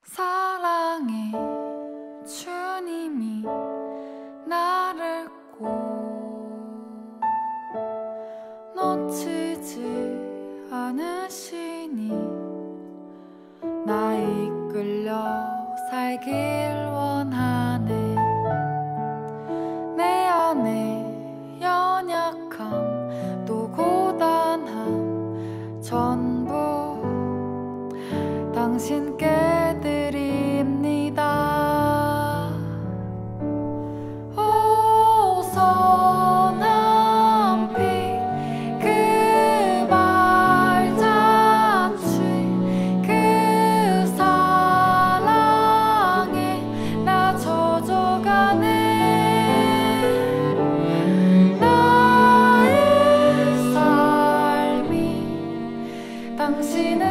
사랑해 주님이 나를 꼭 놓치지 않으시니 나 이끌려 살길 원하네. 내 안에 연약함 또 고단함 전부 당신께 드립니다. 오 선한 피 그 발자취 그 사랑에 나 젖어가네. 나의 삶이 당신을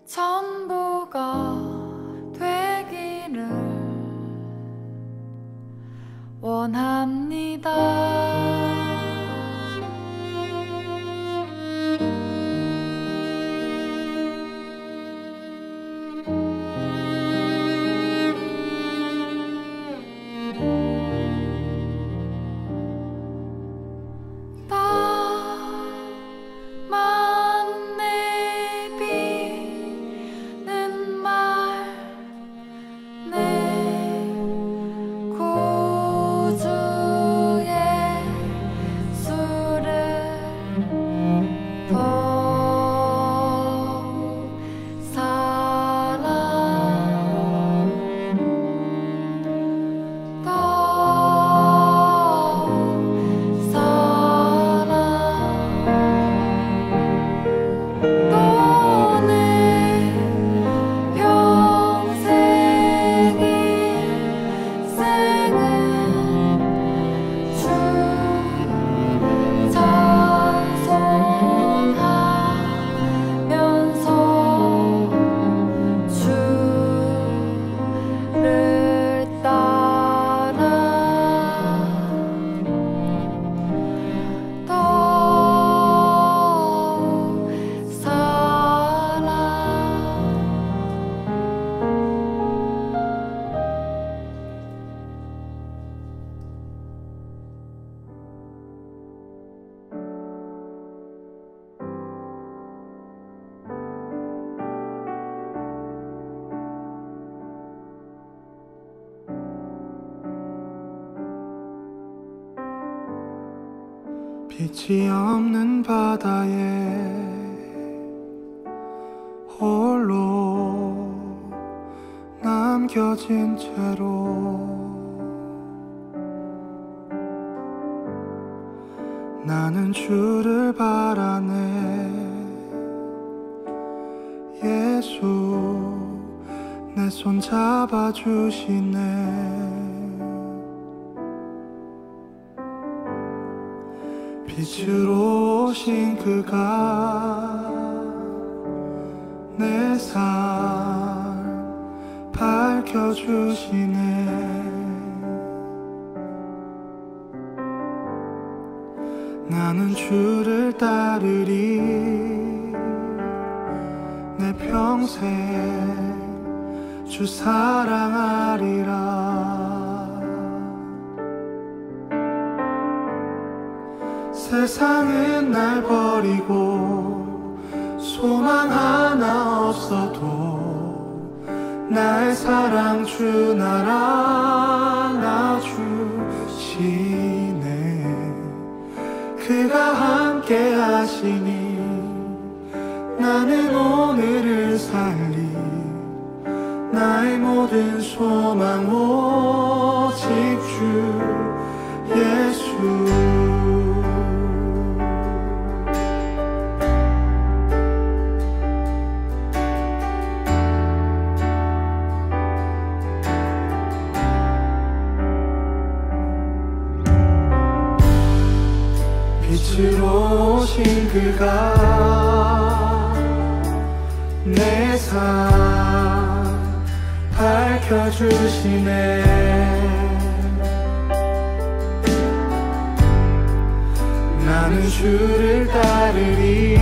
전부가 되기를 원합니다. 빛이 없는 바다에 홀로 남겨진 채로 나는 주를 바라네. 예수 내 손 잡아주시네. 빛으로 오신 그가 내 삶 밝혀주시네. 나는 주를 따르리. 내 평생 주 사랑하리라. 세상은 날 버리고 소망 하나 없어도 나의 사랑 주 나라 주시네. 그가 함께 하시니 나는 오늘 너를 살리 나의 모든 소망 오직 주 예수. 빛으로 오신 그가 내 삶 밝혀주시네. 나는 주를 따르리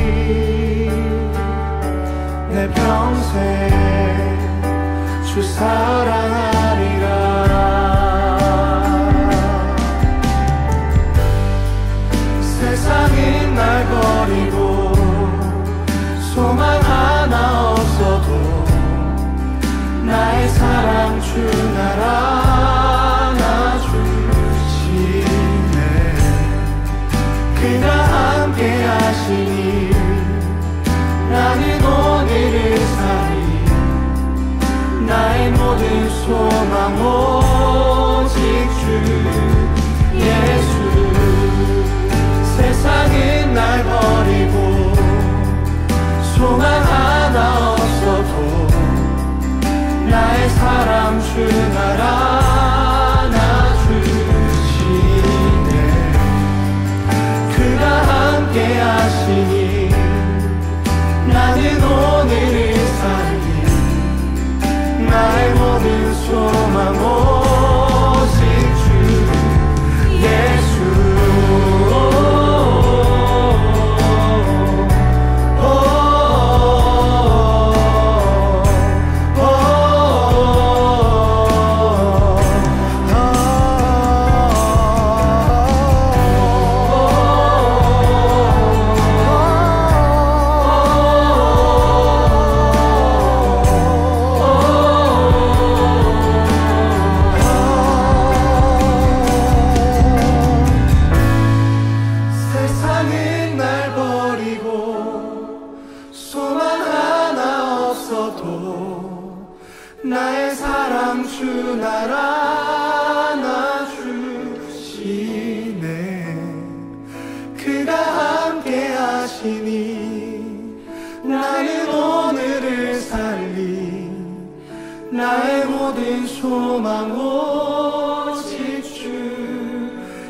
내 평생 주 사랑하리라. 세상은 날 버리고 소망 하나 없어도 나의 사랑 주 날 안아주시네. 그가 함께 하시니 나는 오늘을 살리 나의 모든 소망 오직 주 예수. 세상은 날 버리고 소망 하나 없어도 나의 사랑 주 날 안아주시네. 그가 함께 하시니 나는 오늘을 살리 나의 모든 소망 오직 주 예수. 나의 사랑 주 날 안아주시네. 그가 함께 하시니 나는 오늘을 살리 나의 모든 소망 오직 주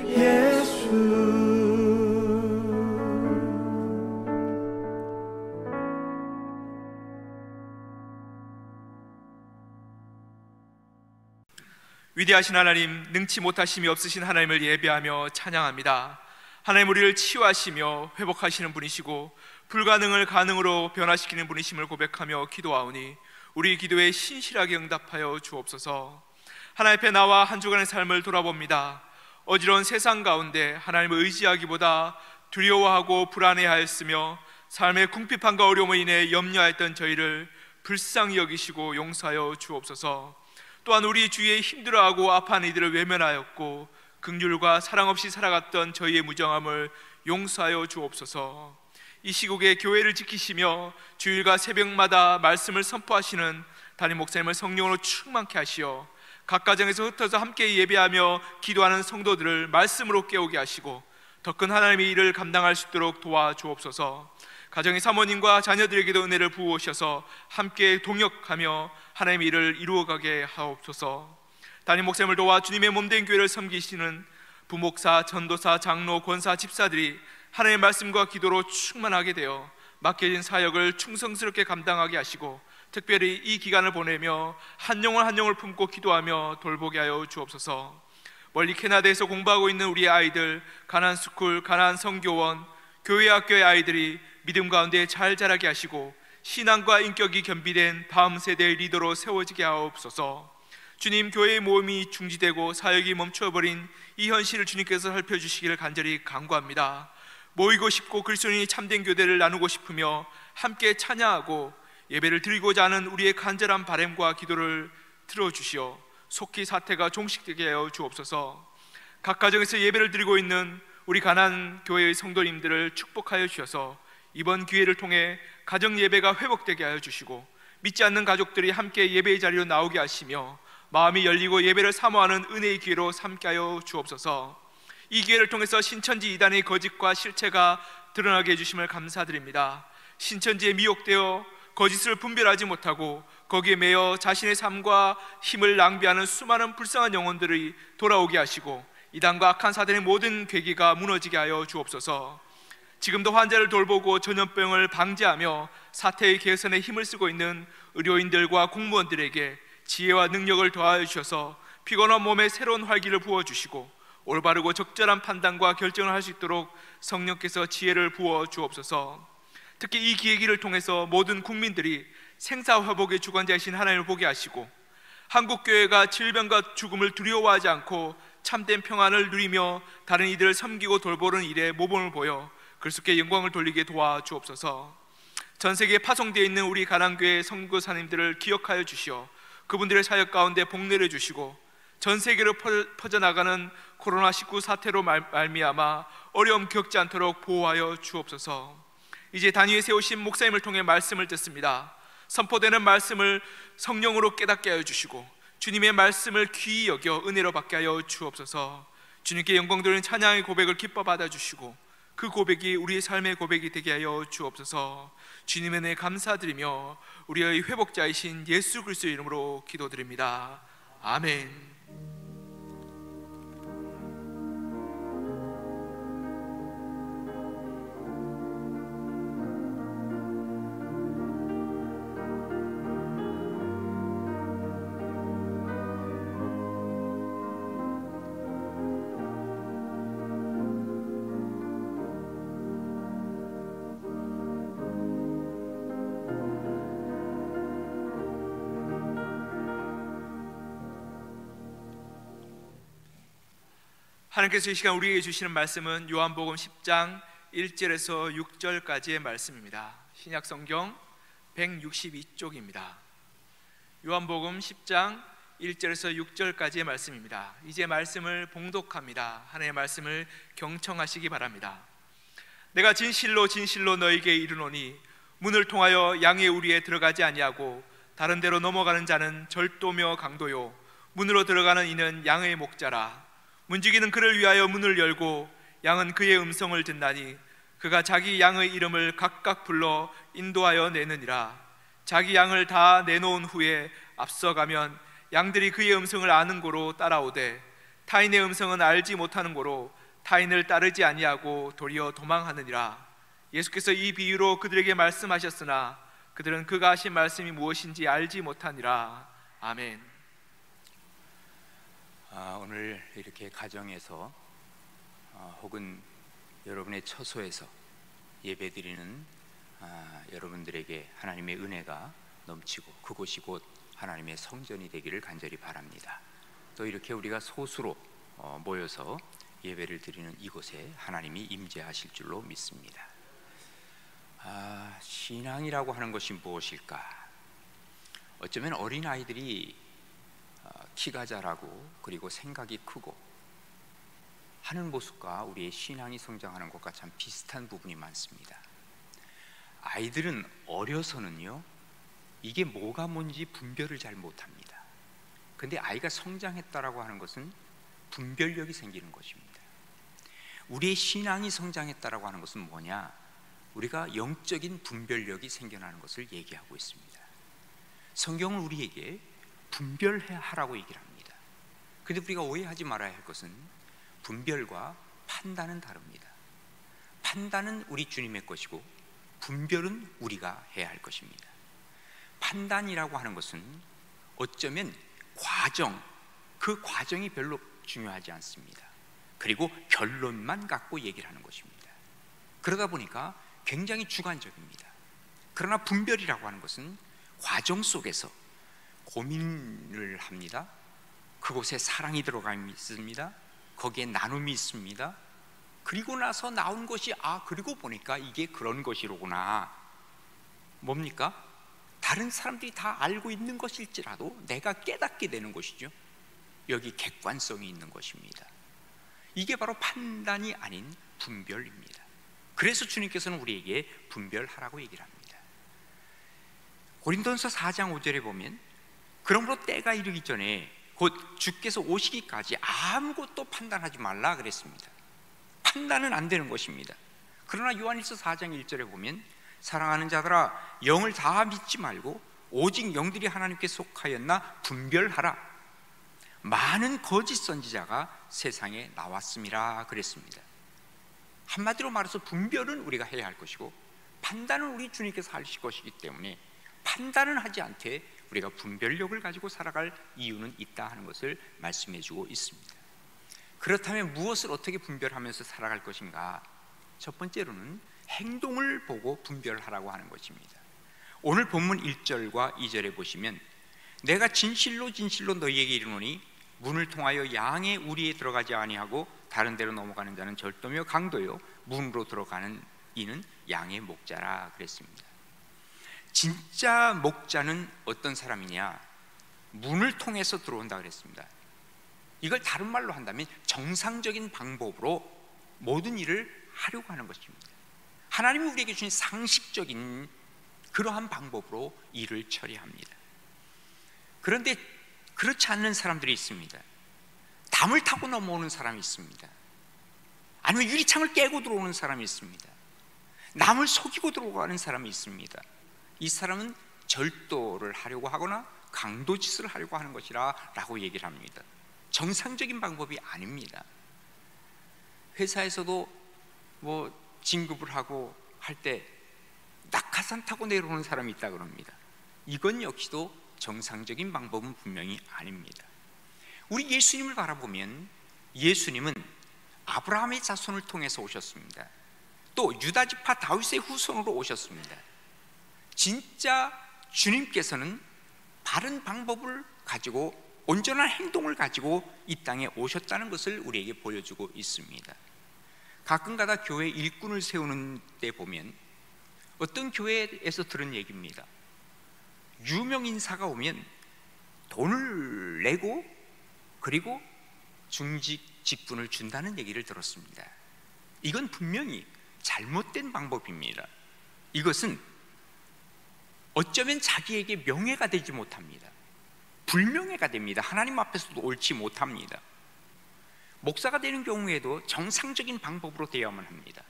예수. 위대하신 하나님, 능치 못하심이 없으신 하나님을 예배하며 찬양합니다. 하나님, 우리를 치유하시며 회복하시는 분이시고 불가능을 가능으로 변화시키는 분이심을 고백하며 기도하오니 우리 기도에 신실하게 응답하여 주옵소서. 하나님 앞에 나와 한 주간의 삶을 돌아봅니다. 어지러운 세상 가운데 하나님을 의지하기보다 두려워하고 불안해하였으며 삶의 궁핍함과 어려움으로 인해 염려하였던 저희를 불쌍히 여기시고 용서하여 주옵소서. 또한 우리 주위에 힘들어하고 아파하는 이들을 외면하였고 긍휼과 사랑 없이 살아갔던 저희의 무정함을 용서하여 주옵소서. 이 시국에 교회를 지키시며 주일과 새벽마다 말씀을 선포하시는 담임 목사님을 성령으로 충만케 하시어 각 가정에서 흩어져 함께 예배하며 기도하는 성도들을 말씀으로 깨우게 하시고 더 큰 하나님의 일을 감당할 수 있도록 도와주옵소서. 가정의 사모님과 자녀들에게도 은혜를 부으셔서 함께 동역하며 하나님의 일을 이루어가게 하옵소서. 담임 목사님을 도와 주님의 몸된 교회를 섬기시는 부목사, 전도사, 장로, 권사, 집사들이 하나님의 말씀과 기도로 충만하게 되어 맡겨진 사역을 충성스럽게 감당하게 하시고 특별히 이 기간을 보내며 한 영혼 한 영혼을 품고 기도하며 돌보게 하여 주옵소서. 멀리 캐나다에서 공부하고 있는 우리의 아이들, 가나안 스쿨, 가나안 성교원, 교회 학교의 아이들이 믿음 가운데 잘 자라게 하시고 신앙과 인격이 겸비된 다음 세대의 리더로 세워지게 하옵소서. 주님, 교회의 모임이 중지되고 사역이 멈춰버린 이 현실을 주님께서 살펴주시기를 간절히 간구합니다. 모이고 싶고 그리스도인이 참된 교대를 나누고 싶으며 함께 찬양하고 예배를 드리고자 하는 우리의 간절한 바람과 기도를 들어주시어 속히 사태가 종식되게 하여 주옵소서. 각 가정에서 예배를 드리고 있는 우리 가나안 교회의 성도님들을 축복하여 주셔서 이번 기회를 통해 가정 예배가 회복되게 하여 주시고 믿지 않는 가족들이 함께 예배의 자리로 나오게 하시며 마음이 열리고 예배를 사모하는 은혜의 기회로 삼게 하여 주옵소서. 이 기회를 통해서 신천지 이단의 거짓과 실체가 드러나게 해주심을 감사드립니다. 신천지에 미혹되어 거짓을 분별하지 못하고 거기에 매여 자신의 삶과 힘을 낭비하는 수많은 불쌍한 영혼들이 돌아오게 하시고 이단과 악한 사단의 모든 괴기가 무너지게 하여 주옵소서. 지금도 환자를 돌보고 전염병을 방지하며 사태의 개선에 힘을 쓰고 있는 의료인들과 공무원들에게 지혜와 능력을 더하여 주셔서 피곤한 몸에 새로운 활기를 부어주시고 올바르고 적절한 판단과 결정을 할 수 있도록 성령께서 지혜를 부어 주옵소서. 특히 이 기회기를 통해서 모든 국민들이 생사회복의 주관자이신 하나님을 보게 하시고 한국교회가 질병과 죽음을 두려워하지 않고 참된 평안을 누리며 다른 이들을 섬기고 돌보는 일에 모범을 보여 그리스도께 영광을 돌리게 도와주옵소서. 전 세계에 파송되어 있는 우리 가난교회 선교사님들을 기억하여 주시어 그분들의 사역 가운데 복내려 주시고 전 세계로 퍼져나가는 코로나19 사태로 말미암아 어려움 겪지 않도록 보호하여 주옵소서. 이제 단위에 세우신 목사님을 통해 말씀을 듣습니다. 선포되는 말씀을 성령으로 깨닫게 하여 주시고 주님의 말씀을 귀히 여겨 은혜로 받게 하여 주옵소서. 주님께 영광 돌리는 찬양의 고백을 기뻐 받아주시고 그 고백이 우리의 삶의 고백이 되게 하여 주옵소서. 주님의 은혜 감사드리며 우리의 회복자이신 예수 그리스도의 이름으로 기도드립니다. 아멘. 하나님께서 이 시간 우리에게 주시는 말씀은 요한복음 10장 1절에서 6절까지의 말씀입니다. 신약성경 162쪽입니다. 요한복음 10장 1절에서 6절까지의 말씀입니다. 이제 말씀을 봉독합니다. 하나님의 말씀을 경청하시기 바랍니다. 내가 진실로 진실로 너에게 이르노니 문을 통하여 양의 우리에 들어가지 아니하고 다른 데로 넘어가는 자는 절도며 강도요 문으로 들어가는 이는 양의 목자라. 문지기는 그를 위하여 문을 열고 양은 그의 음성을 듣나니 그가 자기 양의 이름을 각각 불러 인도하여 내느니라. 자기 양을 다 내놓은 후에 앞서가면 양들이 그의 음성을 아는 고로 따라오되 타인의 음성은 알지 못하는 고로 타인을 따르지 아니하고 도리어 도망하느니라. 예수께서 이 비유로 그들에게 말씀하셨으나 그들은 그가 하신 말씀이 무엇인지 알지 못하니라. 아멘. 오늘 이렇게 가정에서 혹은 여러분의 처소에서 예배드리는 여러분들에게 하나님의 은혜가 넘치고 그곳이 곧 하나님의 성전이 되기를 간절히 바랍니다. 또 이렇게 우리가 소수로 모여서 예배를 드리는 이곳에 하나님이 임재하실 줄로 믿습니다. 신앙이라고 하는 것이 무엇일까? 어쩌면 어린아이들이 키가 자라고 그리고 생각이 크고 하는 모습과 우리의 신앙이 성장하는 것과 참 비슷한 부분이 많습니다. 아이들은 어려서는요 이게 뭐가 뭔지 분별을 잘 못합니다. 근데 아이가 성장했다라고 하는 것은 분별력이 생기는 것입니다. 우리의 신앙이 성장했다라고 하는 것은 뭐냐? 우리가 영적인 분별력이 생겨나는 것을 얘기하고 있습니다. 성경은 우리에게 분별하라고 얘기를 합니다. 그런데 우리가 오해하지 말아야 할 것은 분별과 판단은 다릅니다. 판단은 우리 주님의 것이고 분별은 우리가 해야 할 것입니다. 판단이라고 하는 것은 어쩌면 과정, 그 과정이 별로 중요하지 않습니다. 그리고 결론만 갖고 얘기를 하는 것입니다. 그러다 보니까 굉장히 주관적입니다. 그러나 분별이라고 하는 것은 과정 속에서 고민을 합니다. 그곳에 사랑이 들어가 있습니다. 거기에 나눔이 있습니다. 그리고 나서 나온 것이 그리고 보니까 이게 그런 것이로구나. 뭡니까? 다른 사람들이 다 알고 있는 것일지라도 내가 깨닫게 되는 것이죠. 여기 객관성이 있는 것입니다. 이게 바로 판단이 아닌 분별입니다. 그래서 주님께서는 우리에게 분별하라고 얘기를 합니다. 고린도전서 4장 5절에 보면 그러므로 때가 이르기 전에 곧 주께서 오시기까지 아무것도 판단하지 말라 그랬습니다. 판단은 안 되는 것입니다. 그러나 요한일서 4장 1절에 보면 사랑하는 자들아 영을 다 믿지 말고 오직 영들이 하나님께 속하였나 분별하라. 많은 거짓 선지자가 세상에 나왔음이라 그랬습니다. 한마디로 말해서 분별은 우리가 해야 할 것이고 판단은 우리 주님께서 하실 것이기 때문에 판단은 하지 않되 우리가 분별력을 가지고 살아갈 이유는 있다 하는 것을 말씀해 주고 있습니다. 그렇다면 무엇을 어떻게 분별하면서 살아갈 것인가? 첫 번째로는 행동을 보고 분별하라고 하는 것입니다. 오늘 본문 1절과 2절에 보시면 내가 진실로 진실로 너희에게 이르노니 문을 통하여 양의 우리에 들어가지 아니하고 다른 데로 넘어가는 자는 절도며 강도요 문으로 들어가는 이는 양의 목자라 그랬습니다. 진짜 목자는 어떤 사람이냐? 문을 통해서 들어온다 그랬습니다. 이걸 다른 말로 한다면 정상적인 방법으로 모든 일을 하려고 하는 것입니다. 하나님이 우리에게 주신 상식적인 그러한 방법으로 일을 처리합니다. 그런데 그렇지 않는 사람들이 있습니다. 담을 타고 넘어오는 사람이 있습니다. 아니면 유리창을 깨고 들어오는 사람이 있습니다. 남을 속이고 들어가는 사람이 있습니다. 이 사람은 절도를 하려고 하거나 강도짓을 하려고 하는 것이라 라고 얘기를 합니다. 정상적인 방법이 아닙니다. 회사에서도 뭐 진급을 하고 할 때 낙하산 타고 내려오는 사람이 있다 그럽니다. 이건 역시도 정상적인 방법은 분명히 아닙니다. 우리 예수님을 바라보면 예수님은 아브라함의 자손을 통해서 오셨습니다. 또 유다지파 다윗의 후손으로 오셨습니다. 진짜 주님께서는 바른 방법을 가지고 온전한 행동을 가지고 이 땅에 오셨다는 것을 우리에게 보여주고 있습니다. 가끔가다 교회 일꾼을 세우는 때 보면 어떤 교회에서 들은 얘기입니다. 유명 인사가 오면 돈을 내고 그리고 중직 직분을 준다는 얘기를 들었습니다. 이건 분명히 잘못된 방법입니다. 이것은 어쩌면 자기에게 명예가 되지 못합니다. 불명예가 됩니다. 하나님 앞에서도 옳지 못합니다. 목사가 되는 경우에도 정상적인 방법으로 되어야만 합니다.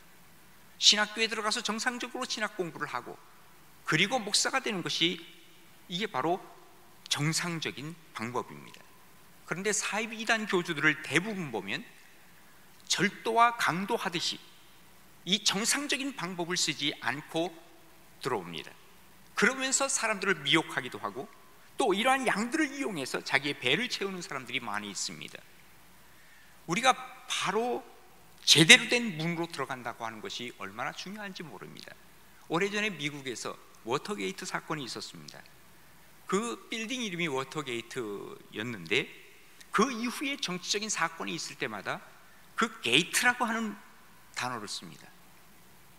신학교에 들어가서 정상적으로 신학 공부를 하고 그리고 목사가 되는 것이 이게 바로 정상적인 방법입니다. 그런데 사이비 이단 교주들을 대부분 보면 절도와 강도하듯이 이 정상적인 방법을 쓰지 않고 들어옵니다. 그러면서 사람들을 미혹하기도 하고 또 이러한 양들을 이용해서 자기의 배를 채우는 사람들이 많이 있습니다. 우리가 바로 제대로 된 문으로 들어간다고 하는 것이 얼마나 중요한지 모릅니다. 오래전에 미국에서 워터게이트 사건이 있었습니다. 그 빌딩 이름이 워터게이트였는데 그 이후에 정치적인 사건이 있을 때마다 그 게이트라고 하는 단어를 씁니다.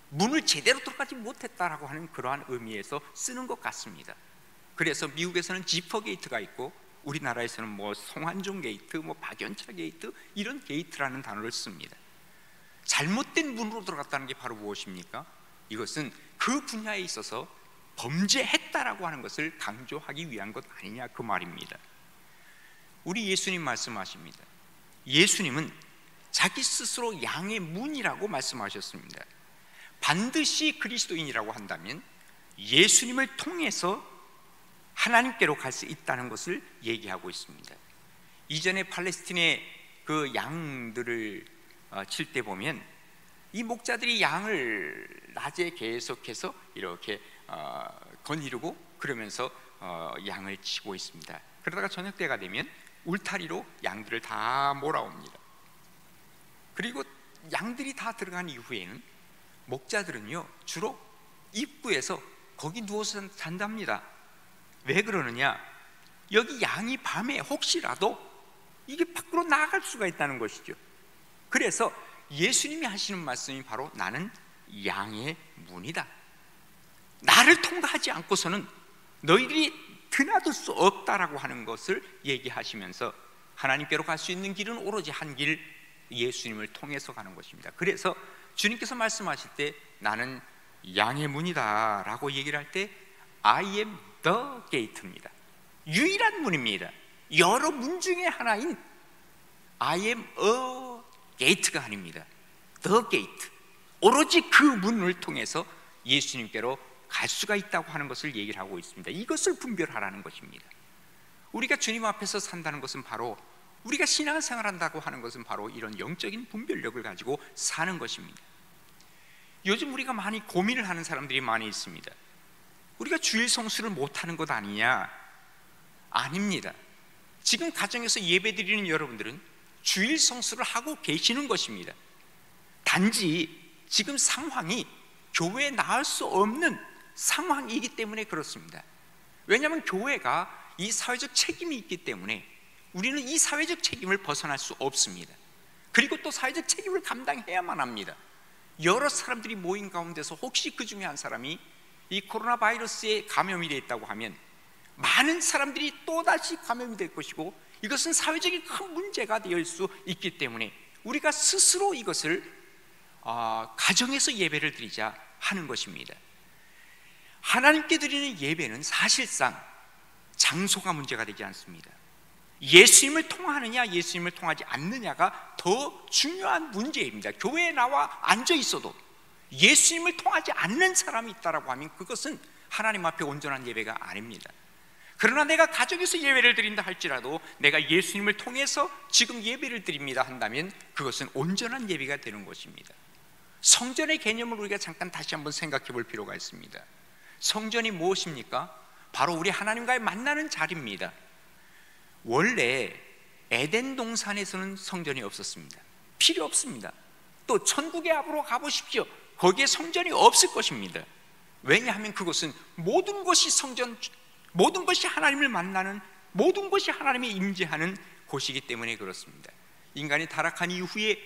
문을 제대로 들어가지 못했다라고 하는 그러한 의미에서 쓰는 것 같습니다. 그래서 미국에서는 지퍼 게이트가 있고 우리나라에서는 뭐 송환종 게이트, 뭐 박연차 게이트 이런 게이트라는 단어를 씁니다. 잘못된 문으로 들어갔다는 게 바로 무엇입니까? 이것은 그 분야에 있어서 범죄했다라고 하는 것을 강조하기 위한 것 아니냐 그 말입니다. 우리 예수님 말씀하십니다. 예수님은 자기 스스로 양의 문이라고 말씀하셨습니다. 반드시 그리스도인이라고 한다면 예수님을 통해서 하나님께로 갈 수 있다는 것을 얘기하고 있습니다. 이전에 팔레스틴의 그 양들을 칠 때 보면 이 목자들이 양을 낮에 계속해서 이렇게 거니르고 그러면서 양을 치고 있습니다. 그러다가 저녁 때가 되면 울타리로 양들을 다 몰아옵니다. 그리고 양들이 다 들어간 이후에는 목자들은요 주로 입구에서 거기 누워서 잔답니다. 왜 그러느냐? 여기 양이 밤에 혹시라도 이게 밖으로 나갈 수가 있다는 것이죠. 그래서 예수님이 하시는 말씀이 바로 나는 양의 문이다. 나를 통과하지 않고서는 너희들이 드나들 수 없다라고 하는 것을 얘기하시면서 하나님께로 갈 수 있는 길은 오로지 한 길, 예수님을 통해서 가는 것입니다. 그래서 주님께서 말씀하실 때 나는 양의 문이다 라고 얘기를 할 때 I am The Gate입니다. 유일한 문입니다. 여러 문 중에 하나인 I am a gate가 아닙니다. The Gate. 오로지 그 문을 통해서 예수님께로 갈 수가 있다고 하는 것을 얘기를 하고 있습니다. 이것을 분별하라는 것입니다. 우리가 주님 앞에서 산다는 것은 바로, 우리가 신앙생활 한다고 하는 것은 바로 이런 영적인 분별력을 가지고 사는 것입니다. 요즘 우리가 많이 고민을 하는 사람들이 많이 있습니다. 우리가 주일 성수를 못하는 것 아니냐? 아닙니다. 지금 가정에서 예배드리는 여러분들은 주일 성수를 하고 계시는 것입니다. 단지 지금 상황이 교회에 나올 수 없는 상황이기 때문에 그렇습니다. 왜냐하면 교회가 이 사회적 책임이 있기 때문에 우리는 이 사회적 책임을 벗어날 수 없습니다. 그리고 또 사회적 책임을 감당해야만 합니다. 여러 사람들이 모인 가운데서 혹시 그 중에 한 사람이 이 코로나 바이러스에 감염이 되어 있다고 하면 많은 사람들이 또다시 감염이 될 것이고, 이것은 사회적인 큰 문제가 될 수 있기 때문에 우리가 스스로 이것을 가정에서 예배를 드리자 하는 것입니다. 하나님께 드리는 예배는 사실상 장소가 문제가 되지 않습니다. 예수님을 통하느냐 예수님을 통하지 않느냐가 더 중요한 문제입니다. 교회에 나와 앉아 있어도 예수님을 통하지 않는 사람이 있다고 하면 그것은 하나님 앞에 온전한 예배가 아닙니다. 그러나 내가 가정에서 예배를 드린다 할지라도 내가 예수님을 통해서 지금 예배를 드립니다 한다면 그것은 온전한 예배가 되는 것입니다. 성전의 개념을 우리가 잠깐 다시 한번 생각해 볼 필요가 있습니다. 성전이 무엇입니까? 바로 우리 하나님과의 만나는 자리입니다. 원래 에덴 동산에서는 성전이 없었습니다. 필요 없습니다. 또 천국의 앞으로 가보십시오. 거기에 성전이 없을 것입니다. 왜냐하면 그것은 모든 것이 성전, 모든 것이 하나님을 만나는, 모든 것이 하나님이 임재하는 곳이기 때문에 그렇습니다. 인간이 타락한 이후에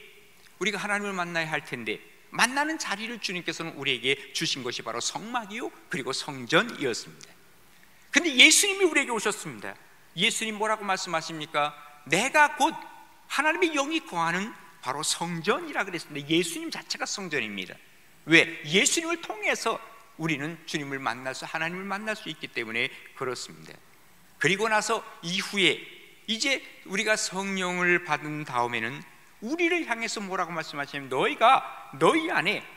우리가 하나님을 만나야 할 텐데 만나는 자리를 주님께서는 우리에게 주신 것이 바로 성막이요 그리고 성전이었습니다. 근데 예수님이 우리에게 오셨습니다. 예수님 뭐라고 말씀하십니까? 내가 곧 하나님의 영이 거하는 바로 성전이라 그랬습니다. 예수님 자체가 성전입니다. 왜? 예수님을 통해서 우리는 주님을 만나서 하나님을 만날 수 있기 때문에 그렇습니다. 그리고 나서 이후에 이제 우리가 성령을 받은 다음에는 우리를 향해서 뭐라고 말씀하시냐면 너희가 너희 안에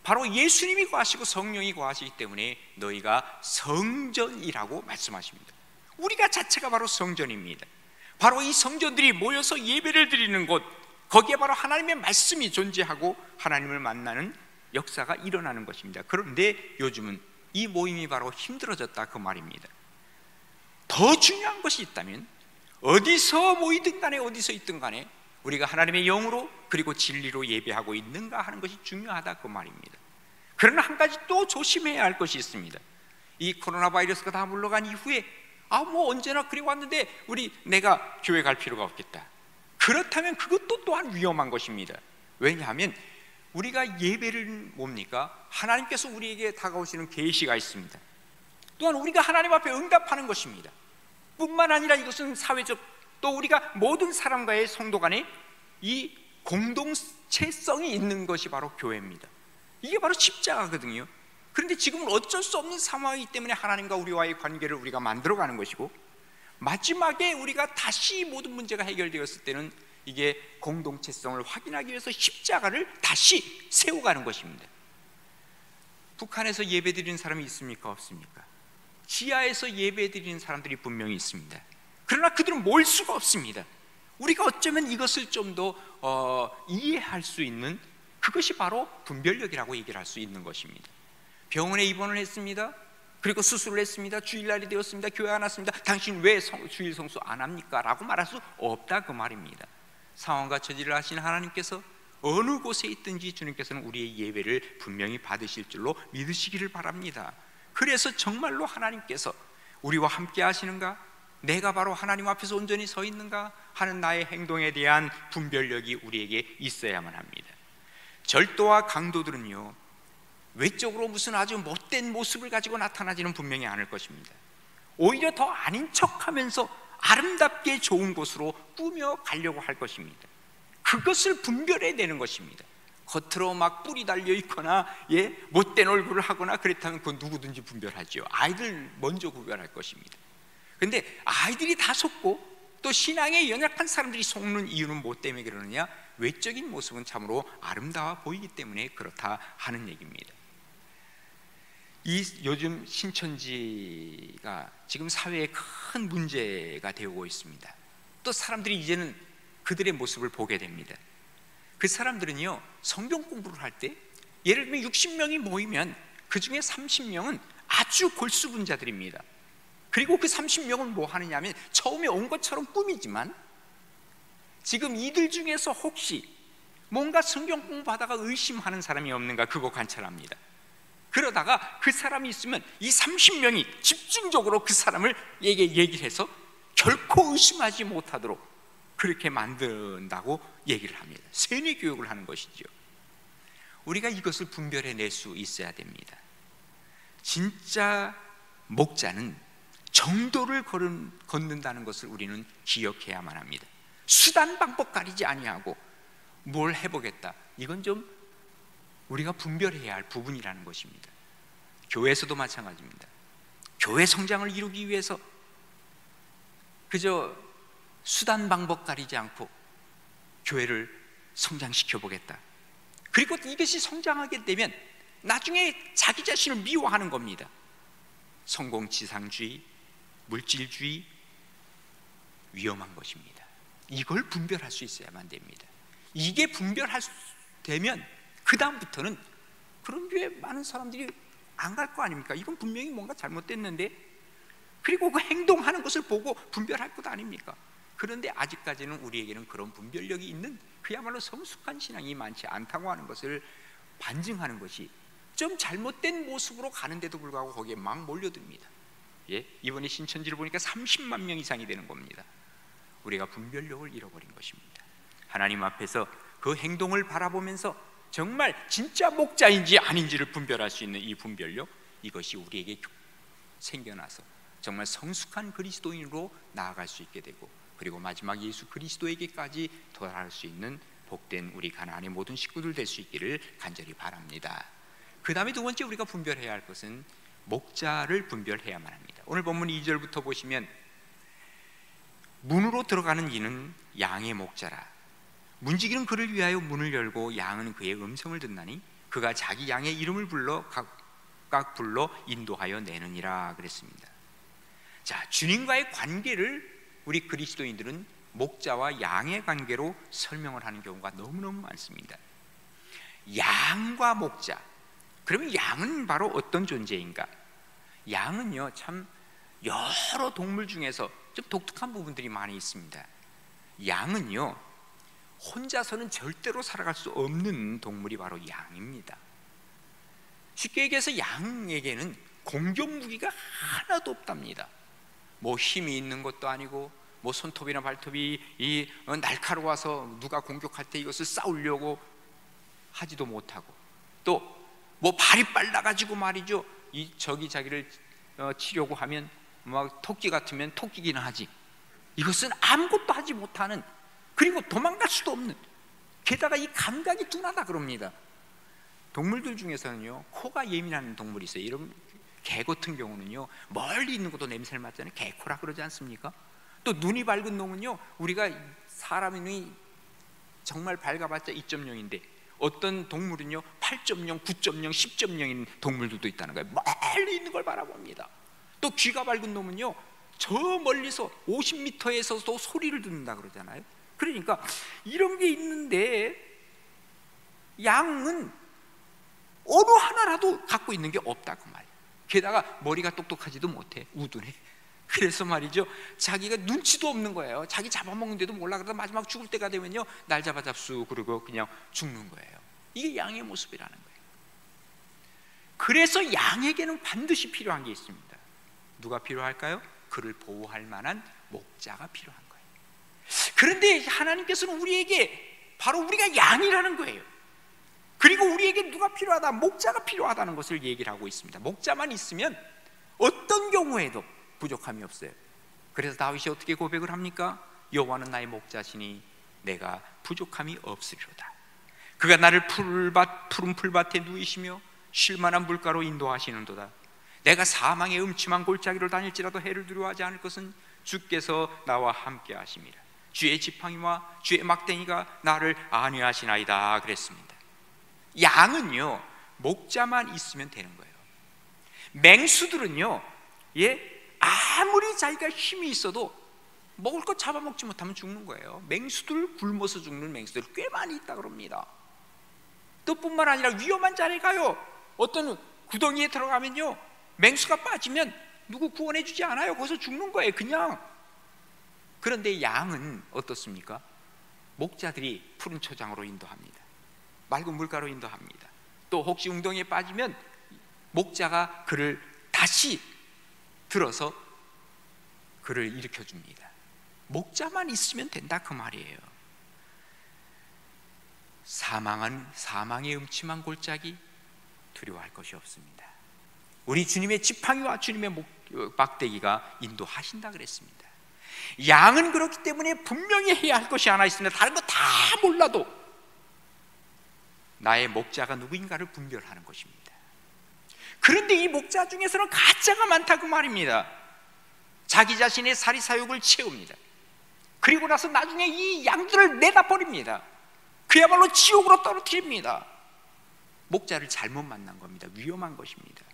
바로 예수님이 거하시고 성령이 거하시기 때문에 너희가 성전이라고 말씀하십니다. 우리가 자체가 바로 성전입니다. 바로 이 성전들이 모여서 예배를 드리는 곳, 거기에 바로 하나님의 말씀이 존재하고 하나님을 만나는 역사가 일어나는 것입니다. 그런데 요즘은 이 모임이 바로 힘들어졌다 그 말입니다. 더 중요한 것이 있다면 어디서 모이든 간에 어디서 있든 간에 우리가 하나님의 영으로 그리고 진리로 예배하고 있는가 하는 것이 중요하다 그 말입니다. 그러나 한 가지 또 조심해야 할 것이 있습니다. 이 코로나 바이러스가 다 물러간 이후에 뭐 언제나 그래 왔는데 내가 교회 갈 필요가 없겠다. 그렇다면 그것도 또한 위험한 것입니다. 왜냐하면 우리가 예배를 뭡니까? 하나님께서 우리에게 다가오시는 계시가 있습니다. 또한 우리가 하나님 앞에 응답하는 것입니다. 뿐만 아니라 이것은 사회적, 또 우리가 모든 사람과의 성도 간에 이 공동체성이 있는 것이 바로 교회입니다. 이게 바로 십자가거든요. 그런데 지금은 어쩔 수 없는 상황이기 때문에 하나님과 우리와의 관계를 우리가 만들어가는 것이고, 마지막에 우리가 다시 모든 문제가 해결되었을 때는 이게 공동체성을 확인하기 위해서 십자가를 다시 세워가는 것입니다. 북한에서 예배드리는 사람이 있습니까? 없습니까? 지하에서 예배드리는 사람들이 분명히 있습니다. 그러나 그들은 모일 수가 없습니다. 우리가 어쩌면 이것을 좀 더 이해할 수 있는, 그것이 바로 분별력이라고 얘기를 할 수 있는 것입니다. 병원에 입원을 했습니다. 그리고 수술을 했습니다. 주일날이 되었습니다. 교회 안 왔습니다. 당신 왜 주일 성수 안 합니까? 라고 말할 수 없다 그 말입니다. 상황과 처지를 아시는 하나님께서 어느 곳에 있든지 주님께서는 우리의 예배를 분명히 받으실 줄로 믿으시기를 바랍니다. 그래서 정말로 하나님께서 우리와 함께 하시는가? 내가 바로 하나님 앞에서 온전히 서 있는가 하는 나의 행동에 대한 분별력이 우리에게 있어야만 합니다. 절도와 강도들은요, 외적으로 무슨 아주 못된 모습을 가지고 나타나지는 분명히 않을 것입니다. 오히려 더 아닌 척하면서 아름답게 좋은 곳으로 꾸며 가려고 할 것입니다. 그것을 분별해야 되는 것입니다. 겉으로 막 뿔이 달려 있거나 못된 얼굴을 하거나 그렇다면 그건 누구든지 분별하죠. 아이들 먼저 구별할 것입니다. 근데 아이들이 다 속고 또 신앙에 연약한 사람들이 속는 이유는 뭐 때문에 그러느냐? 외적인 모습은 참으로 아름다워 보이기 때문에 그렇다 하는 얘기입니다. 이 요즘 신천지가 지금 사회에 큰 문제가 되고 있습니다. 또 사람들이 이제는 그들의 모습을 보게 됩니다. 그 사람들은요, 성경 공부를 할 때 예를 들면 60명이 모이면 그 중에 30명은 아주 골수분자들입니다. 그리고 그 30명은 뭐 하느냐 하면 처음에 온 것처럼 꾸미지만 지금 이들 중에서 혹시 뭔가 성경 공부하다가 의심하는 사람이 없는가 그거 관찰합니다. 그러다가 그 사람이 있으면 이 30명이 집중적으로 그 사람을 얘기를 해서 결코 의심하지 못하도록 그렇게 만든다고 얘기를 합니다. 세뇌 교육을 하는 것이죠. 우리가 이것을 분별해낼 수 있어야 됩니다. 진짜 목자는 정도를 걷는다는 것을 우리는 기억해야만 합니다. 수단 방법 가리지 아니하고 뭘 해보겠다, 이건 좀 우리가 분별해야 할 부분이라는 것입니다. 교회에서도 마찬가지입니다. 교회 성장을 이루기 위해서 그저 수단 방법 가리지 않고 교회를 성장시켜 보겠다, 그리고 이것이 성장하게 되면 나중에 자기 자신을 미워하는 겁니다. 성공지상주의, 물질주의, 위험한 것입니다. 이걸 분별할 수 있어야만 됩니다. 이게 분별할 수 되면 그 다음부터는 그런 교회 많은 사람들이 안 갈 거 아닙니까? 이건 분명히 뭔가 잘못됐는데, 그리고 그 행동하는 것을 보고 분별할 것 아닙니까? 그런데 아직까지는 우리에게는 그런 분별력이 있는 그야말로 성숙한 신앙이 많지 않다고 하는 것을 반증하는 것이, 좀 잘못된 모습으로 가는데도 불구하고 거기에 막 몰려듭니다. 이번에 신천지를 보니까 30만 명 이상이 되는 겁니다. 우리가 분별력을 잃어버린 것입니다. 하나님 앞에서 그 행동을 바라보면서 정말 진짜 목자인지 아닌지를 분별할 수 있는 이 분별력, 이것이 우리에게 생겨나서 정말 성숙한 그리스도인으로 나아갈 수 있게 되고, 그리고 마지막 예수 그리스도에게까지 도달할 수 있는 복된 우리 가나안의 모든 식구들 될 수 있기를 간절히 바랍니다. 그 다음에 두 번째 우리가 분별해야 할 것은 목자를 분별해야만 합니다. 오늘 본문 2절부터 보시면, 문으로 들어가는 이는 양의 목자라. 문지기는 그를 위하여 문을 열고 양은 그의 음성을 듣나니 그가 자기 양의 이름을 불러 각각 불러 인도하여 내느니라 그랬습니다. 자, 주님과의 관계를 우리 그리스도인들은 목자와 양의 관계로 설명을 하는 경우가 너무너무 많습니다. 양과 목자, 그러면 양은 바로 어떤 존재인가? 양은요, 참 여러 동물 중에서 좀 독특한 부분들이 많이 있습니다. 양은요, 혼자서는 절대로 살아갈 수 없는 동물이 바로 양입니다. 쉽게 얘기해서 양에게는 공격 무기가 하나도 없답니다. 뭐 힘이 있는 것도 아니고, 뭐 손톱이나 발톱이 날카로워서 누가 공격할 때 이것을 싸우려고 하지도 못하고, 또 뭐 발이 빨라가지고 말이죠, 적이 자기를 치려고 하면 막 토끼 같으면 토끼기나 하지, 이것은 아무것도 하지 못하는, 그리고 도망갈 수도 없는, 게다가 이 감각이 둔하다 그럽니다. 동물들 중에서는요, 코가 예민한 동물이 있어요. 이런 개 같은 경우는요, 멀리 있는 것도 냄새를 맡잖아요. 개코라 그러지 않습니까? 또 눈이 밝은 놈은요, 우리가 사람이 정말 밝아봤자 2.0인데 어떤 동물은요 8.0, 9.0, 10.0인 동물들도 있다는 거예요. 멀리 있는 걸 바라봅니다. 또 귀가 밝은 놈은요, 저 멀리서 50m에서도 소리를 듣는다 그러잖아요. 그러니까 이런 게 있는데 양은 어느 하나라도 갖고 있는 게 없다고 말이에요. 게다가 머리가 똑똑하지도 못해, 우둔해. 그래서 말이죠, 자기가 눈치도 없는 거예요. 자기 잡아먹는데도 몰라. 그러다 마지막 죽을 때가 되면요, 날 잡아잡수 그러고 그냥 죽는 거예요. 이게 양의 모습이라는 거예요. 그래서 양에게는 반드시 필요한 게 있습니다. 누가 필요할까요? 그를 보호할 만한 목자가 필요한 거예요. 그런데 하나님께서는 우리에게 바로 우리가 양이라는 거예요. 그리고 우리에게 누가 필요하다? 목자가 필요하다는 것을 얘기를 하고 있습니다. 목자만 있으면 어떤 경우에도 부족함이 없어요. 그래서 다윗이 어떻게 고백을 합니까? 여호와는 나의 목자시니 내가 부족함이 없으리로다. 그가 나를 푸른 풀밭에 누이시며 쉴만한 물가로 인도하시는도다. 내가 사망의 음침한 골짜기로 다닐지라도 해를 두려워하지 않을 것은 주께서 나와 함께 하심이라. 주의 지팡이와 주의 막대기가 나를 안위하시나이다 그랬습니다. 양은요, 목자만 있으면 되는 거예요. 맹수들은요, 아무리 자기가 힘이 있어도 먹을 것 잡아먹지 못하면 죽는 거예요. 맹수들, 굶어서 죽는 맹수들 꽤 많이 있다 그럽니다. 또 뿐만 아니라 위험한 자리에 가요. 어떤 구덩이에 들어가면요, 맹수가 빠지면 누구 구원해 주지 않아요. 거기서 죽는 거예요, 그냥. 그런데 양은 어떻습니까? 목자들이 푸른 초장으로 인도합니다. 맑은 물가로 인도합니다. 또 혹시 웅덩이에 빠지면 목자가 그를 다시 들어서 그를 일으켜 줍니다. 목자만 있으면 된다 그 말이에요. 사망의 음침한 골짜기 두려워할 것이 없습니다. 우리 주님의 지팡이와 주님의 막대기가 인도하신다 그랬습니다. 양은 그렇기 때문에 분명히 해야 할 것이 하나 있습니다. 다른 거 다 몰라도 나의 목자가 누구인가를 분별하는 것입니다. 그런데 이 목자 중에서는 가짜가 많다 그 말입니다. 자기 자신의 사리사욕을 채웁니다. 그리고 나서 나중에 이 양들을 내다 버립니다. 그야말로 지옥으로 떨어뜨립니다. 목자를 잘못 만난 겁니다. 위험한 것입니다.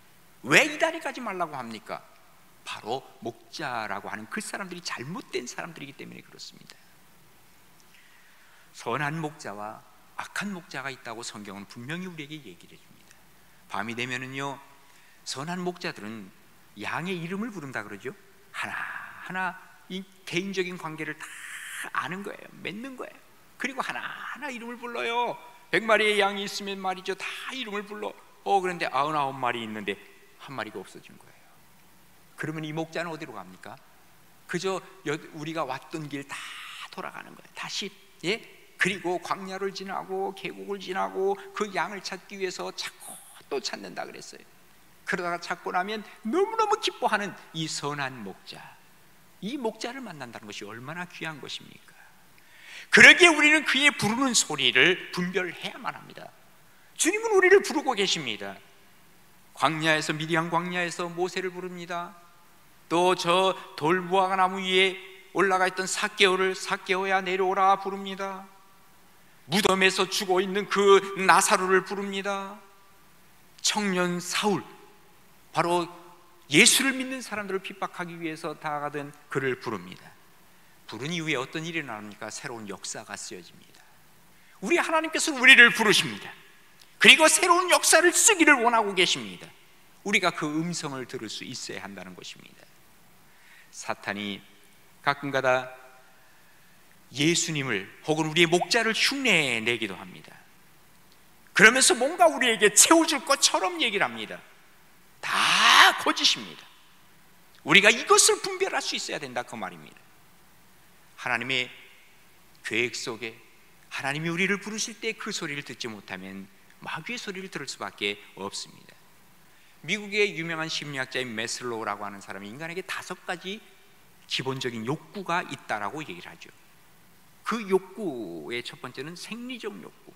왜 이 다리 가지 말라고 합니까? 바로 목자라고 하는 그 사람들이 잘못된 사람들이기 때문에 그렇습니다. 선한 목자와 악한 목자가 있다고 성경은 분명히 우리에게 얘기를 해줍니다. 밤이 되면은요, 선한 목자들은 양의 이름을 부른다 그러죠. 하나하나 이 개인적인 관계를 다 아는 거예요. 맺는 거예요. 그리고 하나하나 이름을 불러요. 100마리의 양이 있으면 말이죠, 다 이름을 불러. 그런데 99마리 있는데 한 마리가 없어진 거예요. 그러면 이 목자는 어디로 갑니까? 그저 우리가 왔던 길 다 돌아가는 거예요. 다시. 그리고 광야를 지나고 계곡을 지나고 그 양을 찾기 위해서 찾고 또 찾는다 그랬어요. 그러다가 찾고 나면 너무너무 기뻐하는 이 선한 목자, 이 목자를 만난다는 것이 얼마나 귀한 것입니까? 그러기에 우리는 그의 부르는 소리를 분별해야만 합니다. 주님은 우리를 부르고 계십니다. 광야에서, 미디안 광야에서 모세를 부릅니다. 또 저 돌무화과 나무 위에 올라가 있던 삭개오야 내려오라 부릅니다. 무덤에서 죽어 있는 그 나사로를 부릅니다. 청년 사울, 바로 예수를 믿는 사람들을 핍박하기 위해서 다가가던 그를 부릅니다. 부른 이후에 어떤 일이 나옵니까? 새로운 역사가 쓰여집니다. 우리 하나님께서 우리를 부르십니다. 그리고 새로운 역사를 쓰기를 원하고 계십니다. 우리가 그 음성을 들을 수 있어야 한다는 것입니다. 사탄이 가끔가다 예수님을 혹은 우리의 목자를 흉내내기도 합니다. 그러면서 뭔가 우리에게 채워줄 것처럼 얘기를 합니다. 다 거짓입니다. 우리가 이것을 분별할 수 있어야 된다 그 말입니다. 하나님의 계획 속에 하나님이 우리를 부르실 때 그 소리를 듣지 못하면 마귀의 소리를 들을 수밖에 없습니다. 미국의 유명한 심리학자인 메슬로우라고 하는 사람이 인간에게 5가지 기본적인 욕구가 있다라고 얘기를 하죠. 그 욕구의 첫 번째는 생리적 욕구.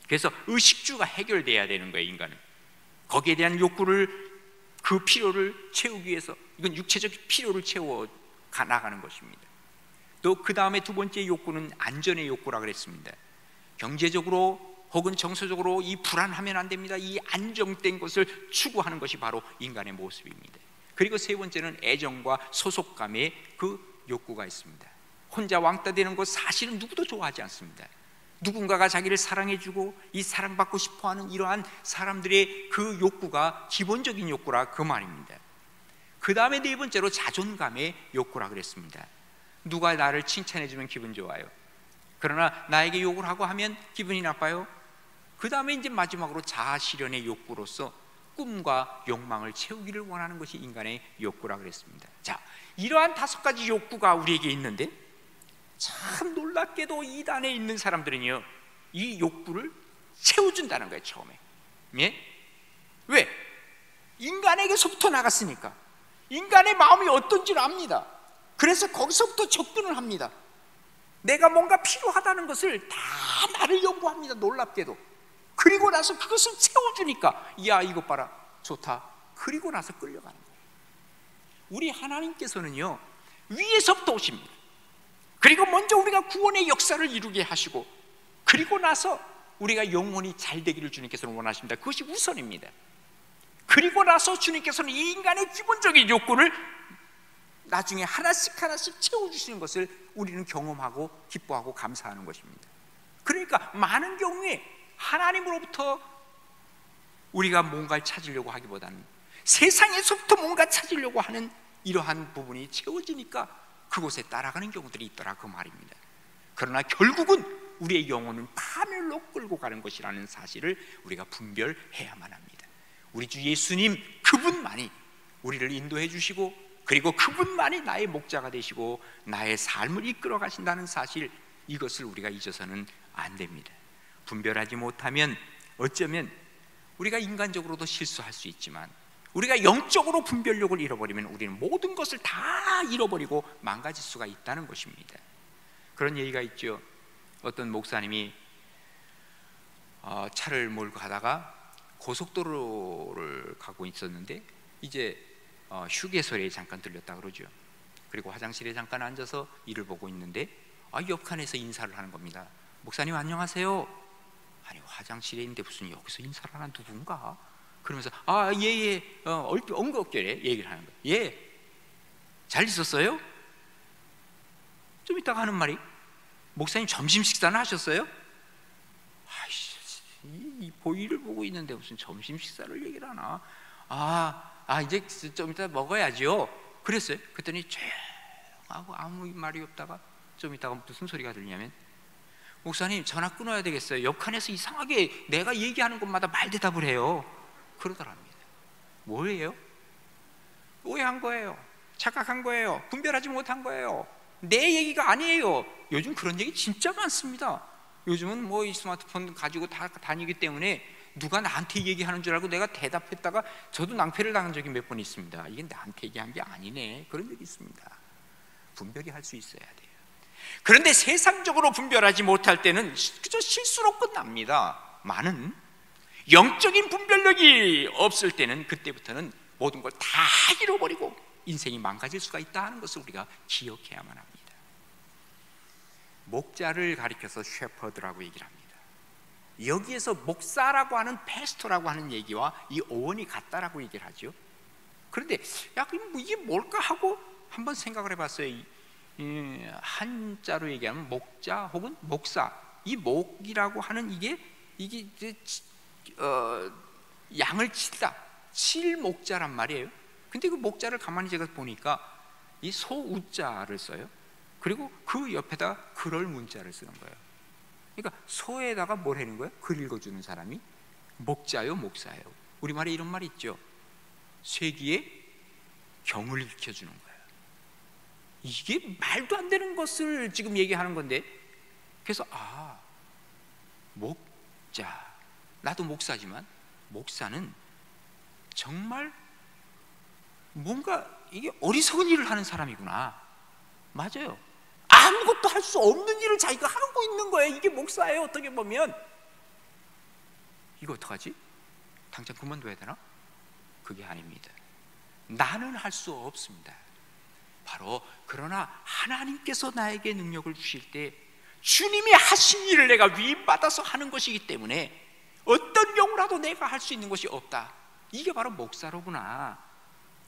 그래서 의식주가 해결돼야 되는 거예요, 인간은. 거기에 대한 욕구를, 그 필요를 채우기 위해서, 이건 육체적 필요를 채워 나가는 것입니다. 또 그 다음에 두 번째 욕구는 안전의 욕구라고 그랬습니다. 경제적으로 혹은 정서적으로 이 불안하면 안 됩니다. 이 안정된 것을 추구하는 것이 바로 인간의 모습입니다. 그리고 세 번째는 애정과 소속감의 그 욕구가 있습니다. 혼자 왕따 되는 것 사실은 누구도 좋아하지 않습니다. 누군가가 자기를 사랑해주고 이 사랑받고 싶어하는 이러한 사람들의 그 욕구가 기본적인 욕구라 그 말입니다. 그 다음에 네 번째로 자존감의 욕구라 그랬습니다. 누가 나를 칭찬해주면 기분 좋아요. 그러나 나에게 욕을 하고 하면 기분이 나빠요. 그 다음에 이제 마지막으로 자아실현의 욕구로서 꿈과 욕망을 채우기를 원하는 것이 인간의 욕구라 그랬습니다. 자, 이러한 5가지 욕구가 우리에게 있는데 참 놀랍게도 이단에 있는 사람들은요, 이 욕구를 채워준다는 거예요, 처음에. 왜? 인간에게서부터 나갔으니까. 인간의 마음이 어떤지를 압니다. 그래서 거기서부터 접근을 합니다. 내가 뭔가 필요하다는 것을 다 나를 연구합니다. 놀랍게도. 그리고 나서 그것을 채워주니까 야 이것 봐라 좋다. 그리고 나서 끌려가는 거예요. 우리 하나님께서는요 위에서부터 오십니다. 그리고 먼저 우리가 구원의 역사를 이루게 하시고 그리고 나서 우리가 영원히 잘 되기를 주님께서는 원하십니다. 그것이 우선입니다. 그리고 나서 주님께서는 이 인간의 기본적인 욕구를 나중에 하나씩 하나씩 채워주시는 것을 우리는 경험하고 기뻐하고 감사하는 것입니다. 그러니까 많은 경우에 하나님으로부터 우리가 뭔가를 찾으려고 하기보다는 세상에서부터 뭔가 찾으려고 하는 이러한 부분이 채워지니까 그곳에 따라가는 경우들이 있더라 그 말입니다. 그러나 결국은 우리의 영혼은 파멸로 끌고 가는 것이라는 사실을 우리가 분별해야만 합니다. 우리 주 예수님 그분만이 우리를 인도해 주시고 그리고 그분만이 나의 목자가 되시고 나의 삶을 이끌어 가신다는 사실, 이것을 우리가 잊어서는 안 됩니다. 분별하지 못하면 어쩌면 우리가 인간적으로도 실수할 수 있지만 우리가 영적으로 분별력을 잃어버리면 우리는 모든 것을 다 잃어버리고 망가질 수가 있다는 것입니다. 그런 얘기가 있죠. 어떤 목사님이 차를 몰고 가다가 고속도로를 가고 있었는데 이제 휴게소에 잠깐 들렸다 그러죠. 그리고 화장실에 잠깐 앉아서 일을 보고 있는데 옆칸에서 인사를 하는 겁니다. 목사님 안녕하세요. 아니 화장실에 있는데 무슨 여기서 인사를 하는 누군가? 그러면서 예예 엉겁결에 얘기를 하는 거예요. 예, 잘 있었어요? 좀 이따가 하는 말이 목사님 점심 식사는 하셨어요? 아이씨, 이 보이를 보고 있는데 무슨 점심 식사를 얘기를 하나? 이제 좀 이따 먹어야죠. 그랬어요. 그랬더니 조용하고 아무 말이 없다가 좀 이따가 무슨 소리가 들리냐면 목사님 전화 끊어야 되겠어요. 옆칸에서 이상하게 내가 얘기하는 것마다 말대답을 해요. 그러더랍니다. 뭐예요? 오해한 거예요. 착각한 거예요. 분별하지 못한 거예요. 내 얘기가 아니에요. 요즘 그런 얘기 진짜 많습니다. 요즘은 뭐 이 스마트폰 가지고 다 다니기 때문에 누가 나한테 얘기하는 줄 알고 내가 대답했다가 저도 낭패를 당한 적이 몇 번 있습니다. 이게 나한테 얘기한 게 아니네. 그런 적이 있습니다. 분별이 할 수 있어야 돼요. 그런데 세상적으로 분별하지 못할 때는 그저 실수로 끝납니다. 많은 영적인 분별력이 없을 때는 그때부터는 모든 걸 다 잃어버리고 인생이 망가질 수가 있다 하는 것을 우리가 기억해야만 합니다. 목자를 가리켜서 셰퍼드라고 얘기를 합니다. 여기에서 목사라고 하는 패스토라고 하는 얘기와 이 어원이 같다라고 얘기를 하죠. 그런데 이게 뭘까 하고 한번 생각을 해봤어요. 한자로 얘기하면 목자 혹은 목사, 이 목이라고 하는 이게 양을 치다, 칠 목자란 말이에요. 근데 그 목자를 가만히 제가 보니까 이 소우자를 써요. 그리고 그 옆에다가 그럴 문자를 쓰는 거예요. 그러니까 소에다가 뭘 하는 거예요? 글 읽어주는 사람이 목자요, 목사예요. 우리말에 이런 말이 있죠. 쇠기에 경을 익혀주는 거예요. 이게 말도 안 되는 것을 지금 얘기하는 건데, 그래서 목자, 나도 목사지만 목사는 정말 뭔가 이게 어리석은 일을 하는 사람이구나. 맞아요. 아무것도 할 수 없는 일을 자기가 하고 있는 거예요. 이게 목사예요. 어떻게 보면 이거 어떡하지? 당장 그만둬야 되나? 그게 아닙니다. 나는 할 수 없습니다. 바로 그러나 하나님께서 나에게 능력을 주실 때 주님이 하신 일을 내가 위임받아서 하는 것이기 때문에 어떤 경우라도 내가 할 수 있는 것이 없다. 이게 바로 목사로구나.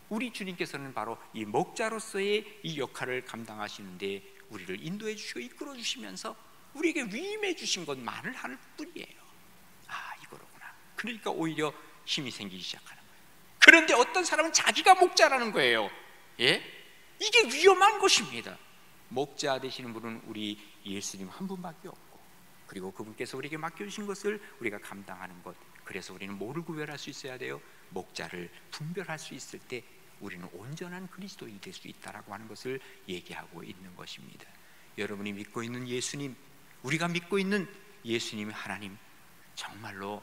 우리 주님께서는 바로 이 목자로서의 이 역할을 감당하시는데 우리를 인도해 주시고 이끌어 주시면서 우리에게 위임해 주신 것만을 하는 뿐이에요. 이거로구나. 그러니까 오히려 힘이 생기기 시작하는 거예요. 그런데 어떤 사람은 자기가 목자라는 거예요. 예? 이게 위험한 것입니다. 목자 되시는 분은 우리 예수님 한 분밖에 없고, 그리고 그분께서 우리에게 맡겨주신 것을 우리가 감당하는 것, 그래서 우리는 뭐를 구별할 수 있어야 돼요? 목자를 분별할 수 있을 때 우리는 온전한 그리스도인이 될 수 있다라고 하는 것을 얘기하고 있는 것입니다. 여러분이 믿고 있는 예수님, 우리가 믿고 있는 예수님 하나님, 정말로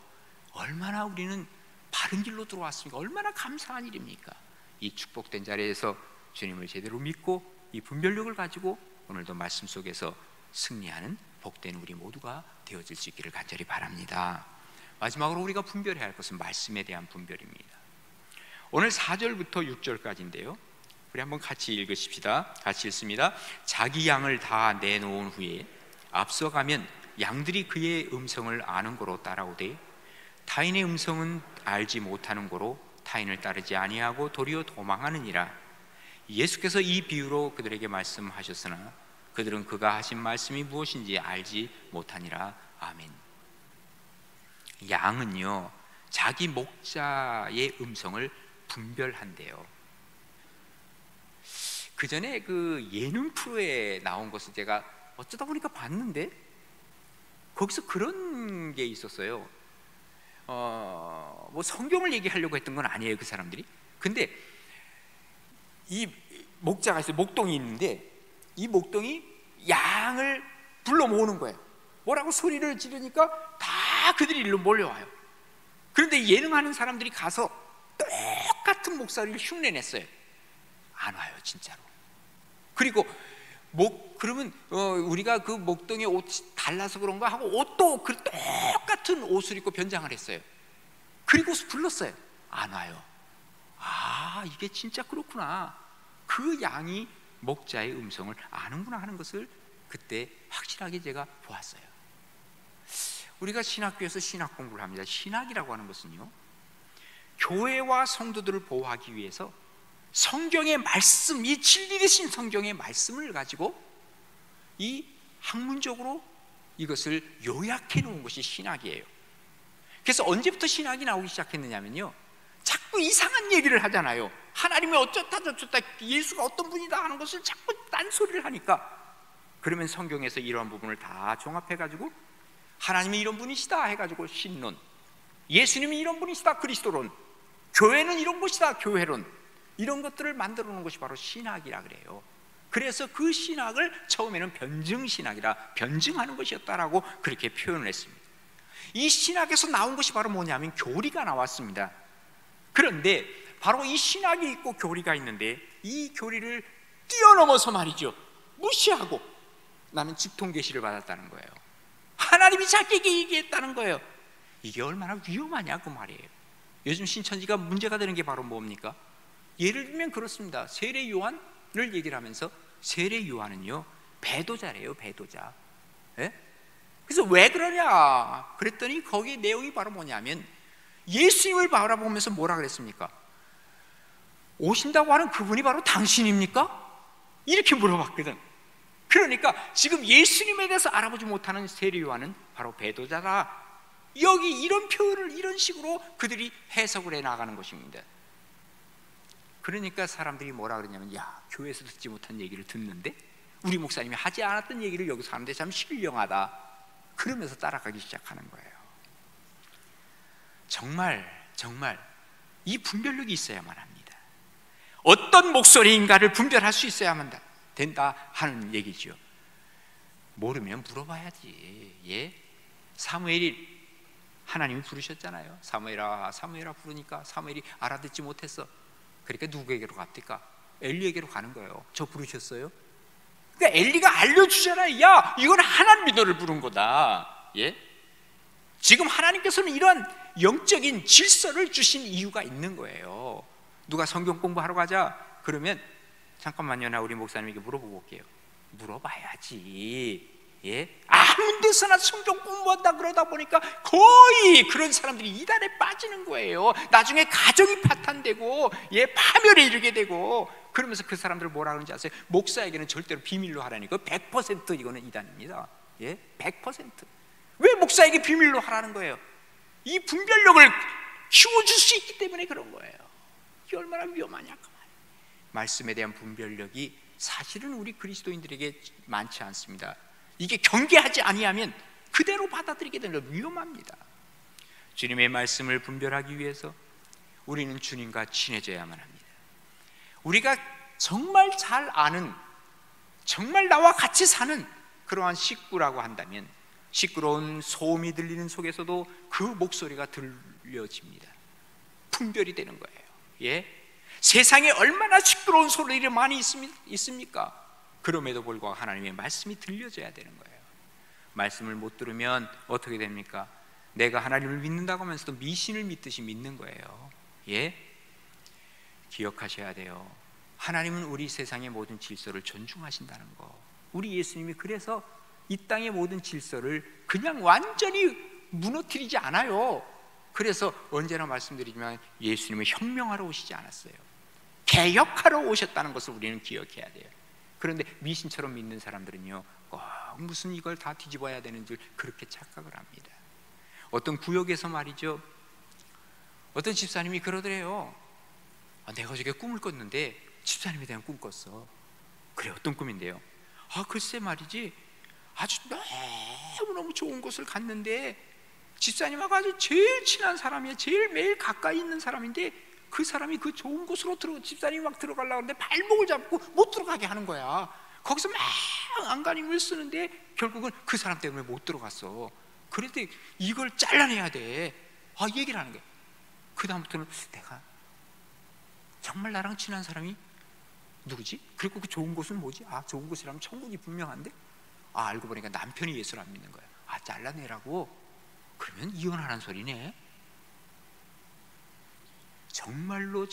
얼마나 우리는 바른 길로 들어왔습니까? 얼마나 감사한 일입니까? 이 축복된 자리에서 주님을 제대로 믿고 이 분별력을 가지고 오늘도 말씀 속에서 승리하는 복된 우리 모두가 되어질 수 있기를 간절히 바랍니다. 마지막으로 우리가 분별해야 할 것은 말씀에 대한 분별입니다. 오늘 4절부터 6절까지인데요, 우리 한번 같이 읽으십시다. 같이 읽습니다. 자기 양을 다 내놓은 후에 앞서가면 양들이 그의 음성을 아는 고로 따라오되 타인의 음성은 알지 못하는 고로 타인을 따르지 아니하고 도리어 도망하느니라. 예수께서 이 비유로 그들에게 말씀하셨으나 그들은 그가 하신 말씀이 무엇인지 알지 못하니라. 아멘. 양은요, 자기 목자의 음성을 분별한대요. 그 전에 그 예능 프로에 나온 것을 제가 어쩌다 보니까 봤는데, 거기서 그런 게 있었어요. 뭐 성경을 얘기하려고 했던 건 아니에요, 그 사람들이. 근데 이 목자가 있어요. 목동이 있는데 이 목동이 양을 불러 모으는 거예요. 뭐라고 소리를 지르니까 다 그들이 일로 몰려와요. 그런데 예능하는 사람들이 가서 똑같은 목소리를 흉내냈어요. 안 와요, 진짜로. 그리고 그러면 우리가 그 목동의 옷이 달라서 그런가 하고 옷도 그 똑같은 옷을 입고 변장을 했어요. 그리고 불렀어요. 안 와요. 아, 이게 진짜 그렇구나. 그 양이 목자의 음성을 아는구나 하는 것을 그때 확실하게 제가 보았어요. 우리가 신학교에서 신학 공부를 합니다. 신학이라고 하는 것은요, 교회와 성도들을 보호하기 위해서 성경의 말씀, 이 진리 되신 성경의 말씀을 가지고 이 학문적으로 이것을 요약해 놓은 것이 신학이에요. 그래서 언제부터 신학이 나오기 시작했느냐면요, 자꾸 이상한 얘기를 하잖아요. 하나님이 어쩌다 저쩌다, 예수가 어떤 분이다 하는 것을 자꾸 딴소리를 하니까, 그러면 성경에서 이러한 부분을 다 종합해 가지고 하나님이 이런 분이시다 해가지고 신론, 예수님이 이런 분이시다 그리스도론, 교회는 이런 것이다 교회론, 이런 것들을 만들어 놓은 것이 바로 신학이라 그래요. 그래서 그 신학을 처음에는 변증신학이라, 변증하는 것이었다라고 그렇게 표현을 했습니다. 이 신학에서 나온 것이 바로 뭐냐면 교리가 나왔습니다. 그런데 바로 이 신학이 있고 교리가 있는데, 이 교리를 뛰어넘어서 말이죠, 무시하고 나는 직통계시를 받았다는 거예요. 하나님이 자기에게 얘기했다는 거예요. 이게 얼마나 위험하냐고 말이에요. 요즘 신천지가 문제가 되는 게 바로 뭡니까? 예를 들면 그렇습니다. 세례 요한을 얘기를 하면서, 세례 요한은요 배도자래요, 배도자. 예? 그래서 왜 그러냐 그랬더니 거기 내용이 바로 뭐냐면, 예수님을 바라보면서 뭐라 그랬습니까? 오신다고 하는 그분이 바로 당신입니까? 이렇게 물어봤거든. 그러니까 지금 예수님에 대해서 알아보지 못하는 세례 요한은 바로 배도자다, 여기 이런 표현을 이런 식으로 그들이 해석을 해 나가는 것입니다. 그러니까 사람들이 뭐라 그러냐면, 야, 교회에서 듣지 못한 얘기를 듣는데 우리 목사님이 하지 않았던 얘기를 여기서 하는데 참 신령하다, 그러면서 따라가기 시작하는 거예요. 정말 이 분별력이 있어야만 합니다. 어떤 목소리인가를 분별할 수 있어야만 된다 하는 얘기죠. 모르면 물어봐야지. 예? 사무엘이 하나님이 부르셨잖아요. 사무엘아, 사무엘아 부르니까 사무엘이 알아듣지 못했어. 그러니까 누구에게로 갑니까? 엘리에게로 가는 거예요. 저 부르셨어요? 그러니까 엘리가 알려주잖아요. 야, 이건 하나님이 너를 부른 거다. 예? 지금 하나님께서는 이런 영적인 질서를 주신 이유가 있는 거예요. 누가 성경 공부하러 가자 그러면, 잠깐만요, 나 우리 목사님에게 물어보고 올게요. 물어봐야지. 예? 아무 데서나 성경 공부한다 그러다 보니까 거의 그런 사람들이 이단에 빠지는 거예요. 나중에 가정이 파탄되고, 예, 파멸에 이르게 되고, 그러면서 그 사람들 뭐라 그러는지 아세요? 목사에게는 절대로 비밀로 하라니까. 100% 이거는 이단입니다. 예? 100%. 왜 목사에게 비밀로 하라는 거예요? 이 분별력을 키워줄 수 있기 때문에 그런 거예요. 이게 얼마나 위험하냐 그 말이에요. 말씀에 대한 분별력이 사실은 우리 그리스도인들에게 많지 않습니다. 이게 경계하지 아니하면 그대로 받아들이게 되면 위험합니다. 주님의 말씀을 분별하기 위해서 우리는 주님과 친해져야만 합니다. 우리가 정말 잘 아는, 정말 나와 같이 사는 그러한 식구라고 한다면, 시끄러운 소음이 들리는 속에서도 그 목소리가 들려집니다. 분별이 되는 거예요. 예? 세상에 얼마나 시끄러운 소리들이 많이 있습니까? 그럼에도 불구하고 하나님의 말씀이 들려져야 되는 거예요. 말씀을 못 들으면 어떻게 됩니까? 내가 하나님을 믿는다고 하면서도 미신을 믿듯이 믿는 거예요. 예? 기억하셔야 돼요. 하나님은 우리 세상의 모든 질서를 존중하신다는 거. 우리 예수님이 그래서 이 땅의 모든 질서를 그냥 완전히 무너뜨리지 않아요. 그래서 언제나 말씀드리지만 예수님은 혁명하러 오시지 않았어요. 개혁하러 오셨다는 것을 우리는 기억해야 돼요. 그런데 미신처럼 믿는 사람들은요, 꼭 무슨 이걸 다 뒤집어야 되는 줄 그렇게 착각을 합니다. 어떤 구역에서 말이죠, 어떤 집사님이 그러더래요. 내가 저게 꿈을 꿨는데 집사님에 대한 꿈 꿨어. 그래, 어떤 꿈인데요? 글쎄 말이지, 아주 너무너무 좋은 곳을 갔는데 집사님하고 아주 제일 친한 사람이야. 제일 매일 가까이 있는 사람인데 그 사람이 그 좋은 곳으로 집사님이 막 들어가려고 하는데 발목을 잡고 못 들어가게 하는 거야. 거기서 막 안간힘을 쓰는데 결국은 그 사람 때문에 못 들어갔어. 그런데 이걸 잘라내야 돼. 얘기를 하는 거야. 그 다음부터는 내가 정말 나랑 친한 사람이 누구지? 그리고 그 좋은 곳은 뭐지? 좋은 곳이라면 천국이 분명한데? 알고 보니까 남편이 예수를 안 믿는 거야. 잘라내라고? 그러면 이혼하라는 소리네. 정말로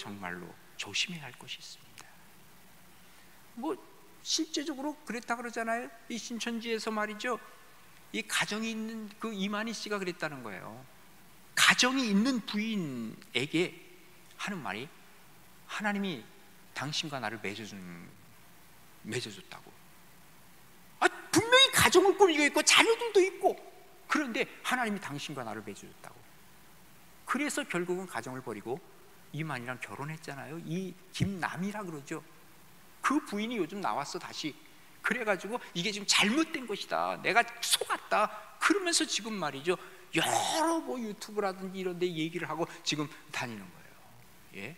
조심해야 할 것이 있습니다. 실제적으로 그랬다 그러잖아요. 이 신천지에서 말이죠, 이 가정이 있는 그 이만희 씨가 그랬다는 거예요. 가정이 있는 부인에게 하는 말이, 하나님이 당신과 나를 맺어줬다고. 분명히 가정을 꾸미고 있고 자녀들도 있고, 그런데 하나님이 당신과 나를 맺어줬다고. 그래서 결국은 가정을 버리고 이만희랑 결혼했잖아요. 이 김남이라 그러죠. 그 부인이 요즘 나왔어 다시. 그래가지고 이게 지금 잘못된 것이다, 내가 속았다, 그러면서 지금 말이죠, 여러 유튜브라든지 이런 데 얘기를 하고 지금 다니는 거예요. 예?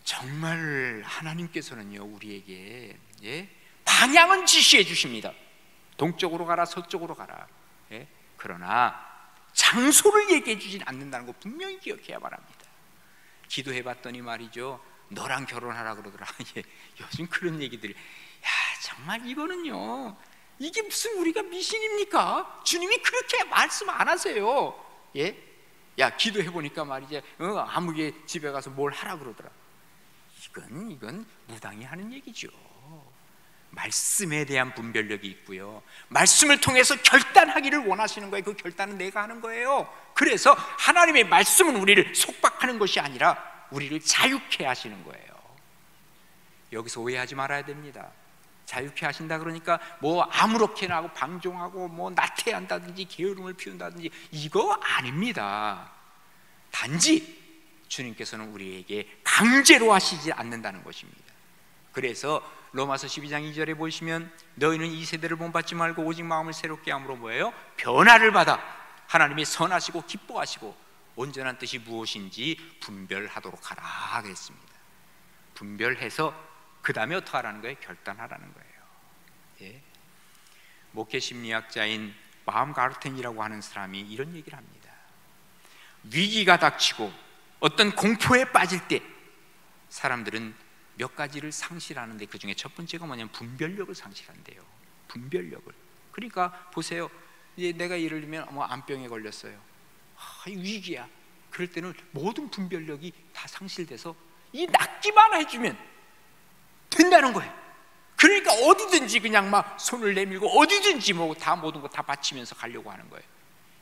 정말 하나님께서는요, 우리에게 방향은 지시해 주십니다. 동쪽으로 가라, 서쪽으로 가라. 그러나 장소를 얘기해 주진 않는다는 거 분명히 기억해야 바랍니다. 기도해 봤더니 말이죠, 너랑 결혼하라 그러더라. 요즘 그런 얘기들이, 정말 이거는요, 이게 무슨 우리가 미신입니까? 주님이 그렇게 말씀 안 하세요. 기도해 보니까 말이지, 아무개 집에 가서 뭘 하라 그러더라. 이건 무당이 하는 얘기죠. 말씀에 대한 분별력이 있고요, 말씀을 통해서 결단하기를 원하시는 거예요. 그 결단은 내가 하는 거예요. 그래서 하나님의 말씀은 우리를 속박하는 것이 아니라 우리를 자유케 하시는 거예요. 여기서 오해하지 말아야 됩니다. 자유케 하신다 그러니까 아무렇게나 하고 방종하고 나태한다든지 게으름을 피운다든지 이거 아닙니다. 단지 주님께서는 우리에게 강제로 하시지 않는다는 것입니다. 그래서 로마서 12장 2절에 보시면, 너희는 이 세대를 본받지 말고 오직 마음을 새롭게 함으로 뭐예요? 변화를 받아 하나님이 선하시고 기뻐하시고 온전한 뜻이 무엇인지 분별하도록 하라 그랬습니다. 분별해서 그 다음에 어떻게 하라는 거예요? 결단하라는 거예요. 목회 심리학자인 바움가르텐이라고 하는 사람이 이런 얘기를 합니다. 위기가 닥치고 어떤 공포에 빠질 때 사람들은 몇 가지를 상실하는데, 그 중에 첫 번째가 뭐냐면 분별력을 상실한대요. 분별력을. 그러니까 보세요, 내가 예를 들면 암병에 걸렸어요. 위기야. 그럴 때는 모든 분별력이 다 상실돼서 이 낫기만 해주면 된다는 거예요. 그러니까 어디든지 그냥 손을 내밀고 어디든지 다 모든 거 다 바치면서 가려고 하는 거예요.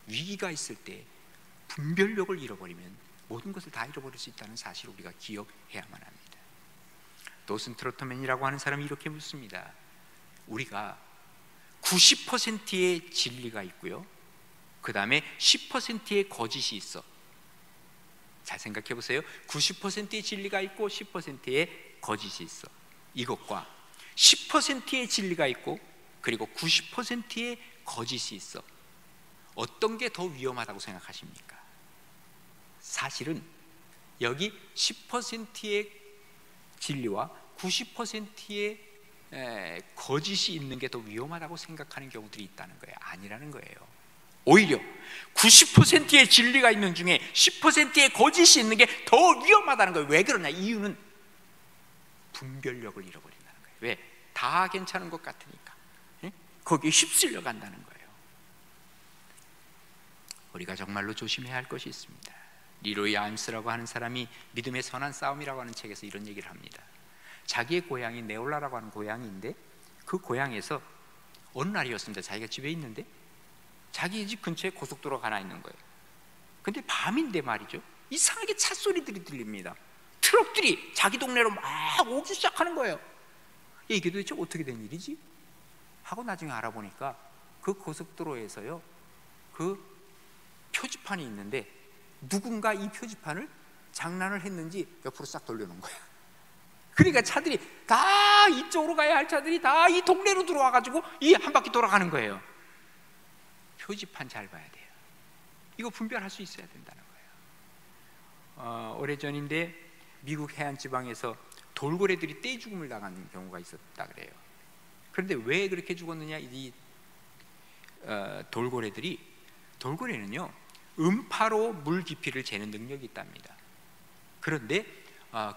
위기가 있을 때 분별력을 잃어버리면 모든 것을 다 잃어버릴 수 있다는 사실을 우리가 기억해야만 합니다. 도슨 트로트맨이라고 하는 사람이 이렇게 묻습니다. 우리가 90%의 진리가 있고요, 그 다음에 10%의 거짓이 있어. 잘 생각해 보세요. 90%의 진리가 있고 10%의 거짓이 있어. 이것과 10%의 진리가 있고 그리고 90%의 거짓이 있어. 어떤 게 더 위험하다고 생각하십니까? 사실은 여기 10%의 진리와 90%의 거짓이 있는 게 더 위험하다고 생각하는 경우들이 있다는 거예요. 아니라는 거예요. 오히려 90%의 진리가 있는 중에 10%의 거짓이 있는 게 더 위험하다는 거예요. 왜 그러냐? 이유는 분별력을 잃어버린다는 거예요. 왜? 다 괜찮은 것 같으니까. 예? 거기에 휩쓸려 간다는 거예요. 우리가 정말로 조심해야 할 것이 있습니다. 리로이 암스라고 하는 사람이 믿음의 선한 싸움이라고 하는 책에서 이런 얘기를 합니다. 자기의 고향이 네올라라고 하는 고향인데 그 고향에서 어느 날이었습니다. 자기가 집에 있는데 자기 집 근처에 고속도로가 하나 있는 거예요. 근데 밤인데 말이죠, 이상하게 차 소리들이 들립니다. 트럭들이 자기 동네로 막 오기 시작하는 거예요. 이게 도대체 어떻게 된 일이지? 하고 나중에 알아보니까 그 고속도로에서요, 그 표지판이 있는데 누군가 이 표지판을 장난을 했는지 옆으로 싹 돌려놓은 거야. 그러니까 차들이 다 이쪽으로 가야 할 차들이 다 이 동네로 들어와가지고 이 한 바퀴 돌아가는 거예요. 표지판 잘 봐야 돼요. 이거 분별할 수 있어야 된다는 거예요. 오래전인데 미국 해안 지방에서 돌고래들이 떼 죽음을 당한 경우가 있었다 그래요. 그런데 왜 그렇게 죽었느냐? 이 돌고래는요, 음파로 물 깊이를 재는 능력이 있답니다. 그런데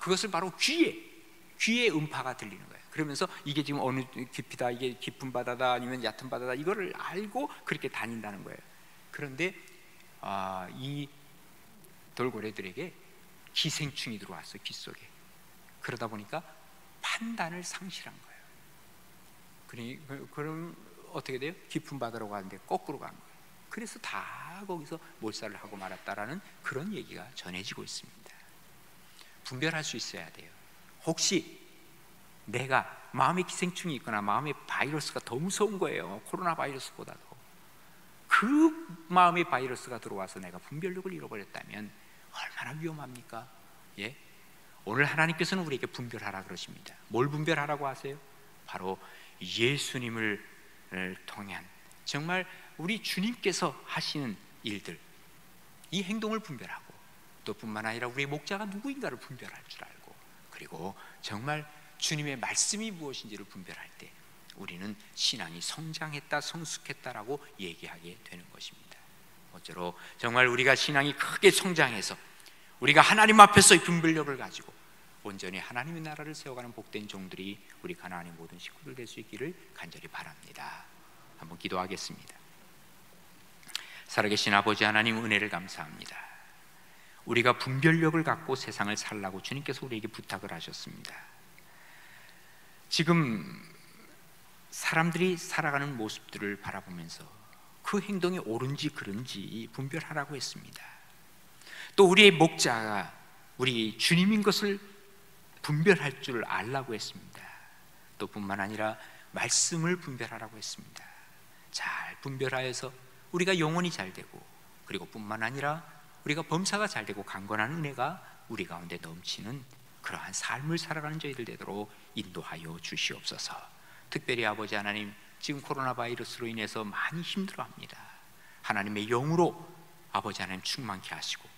그것을 바로 귀에 음파가 들리는 거예요. 그러면서 이게 지금 어느 깊이다, 이게 깊은 바다다 아니면 얕은 바다다, 이거를 알고 그렇게 다닌다는 거예요. 그런데 이 돌고래들에게 기생충이 들어왔어요, 귀 속에. 그러다 보니까 판단을 상실한 거예요. 그럼 어떻게 돼요? 깊은 바다로 가는데 거꾸로 간 거예요. 그래서 다 거기서 몰살을 하고 말았다라는 그런 얘기가 전해지고 있습니다. 분별할 수 있어야 돼요. 혹시 내가 마음의 기생충이 있거나 마음의 바이러스가 더 무서운 거예요. 코로나 바이러스보다도. 그 마음의 바이러스가 들어와서 내가 분별력을 잃어버렸다면 얼마나 위험합니까? 예? 오늘 하나님께서는 우리에게 분별하라 그러십니다. 뭘 분별하라고 하세요? 바로 예수님을 통한 정말 우리 주님께서 하시는 일들, 이 행동을 분별하고, 또 뿐만 아니라 우리의 목자가 누구인가를 분별할 줄 알고, 그리고 정말 주님의 말씀이 무엇인지를 분별할 때 우리는 신앙이 성장했다, 성숙했다라고 얘기하게 되는 것입니다. 모쪼록 정말 우리가 신앙이 크게 성장해서 우리가 하나님 앞에서 이 분별력을 가지고 온전히 하나님의 나라를 세워가는 복된 종들이 우리 가나안의 모든 식구들 될 수 있기를 간절히 바랍니다. 한번 기도하겠습니다. 살아계신 아버지 하나님, 은혜를 감사합니다. 우리가 분별력을 갖고 세상을 살라고 주님께서 우리에게 부탁을 하셨습니다. 지금 사람들이 살아가는 모습들을 바라보면서 그 행동이 옳은지 그른지 분별하라고 했습니다. 또 우리의 목자가 우리 주님인 것을 분별할 줄 알라고 했습니다. 또 뿐만 아니라 말씀을 분별하라고 했습니다. 잘 분별하여서 우리가 영혼이 잘 되고, 그리고 뿐만 아니라 우리가 범사가 잘 되고 강건한 은혜가 우리 가운데 넘치는 그러한 삶을 살아가는 저희들 되도록 인도하여 주시옵소서. 특별히 아버지 하나님, 지금 코로나 바이러스로 인해서 많이 힘들어합니다. 하나님의 영으로 아버지 하나님 충만케 하시고,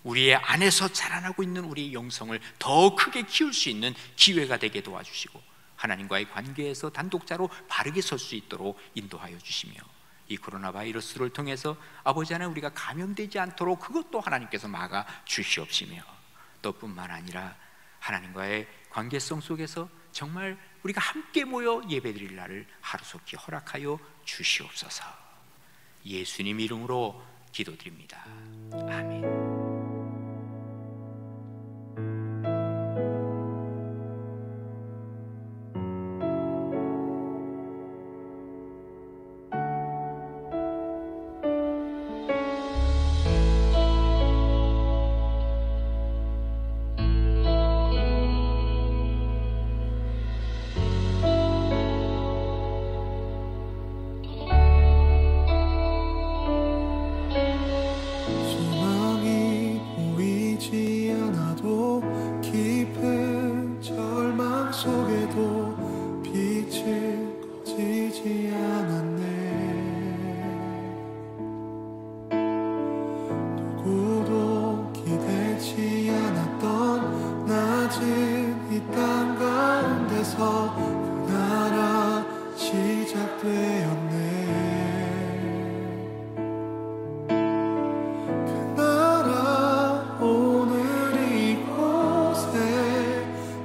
우리의 안에서 자라나고 있는 우리의 영성을 더 크게 키울 수 있는 기회가 되게 도와주시고, 하나님과의 관계에서 단독자로 바르게 설 수 있도록 인도하여 주시며, 이 코로나 바이러스를 통해서 아버지 하나님 우리가 감염되지 않도록 그것도 하나님께서 막아 주시옵시며, 또 뿐만 아니라 하나님과의 관계성 속에서 정말 우리가 함께 모여 예배드릴 날을 하루속히 허락하여 주시옵소서. 예수님 이름으로 기도드립니다. 아멘.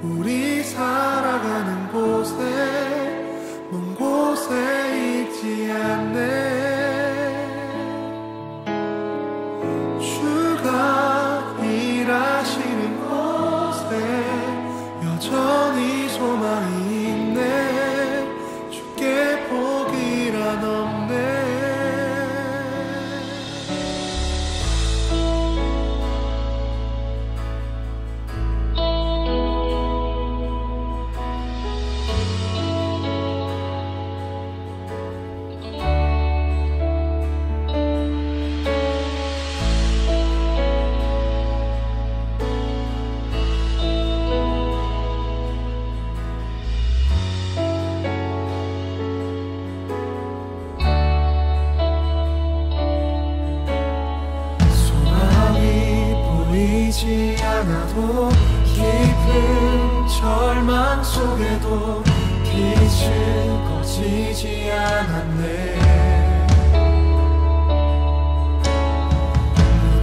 우리 살아가는 곳에 여전히 소망이 있네. 주께 포기란 없네. 보이지 않아도 깊은 절망 속에도 빛은 꺼지지 않았네.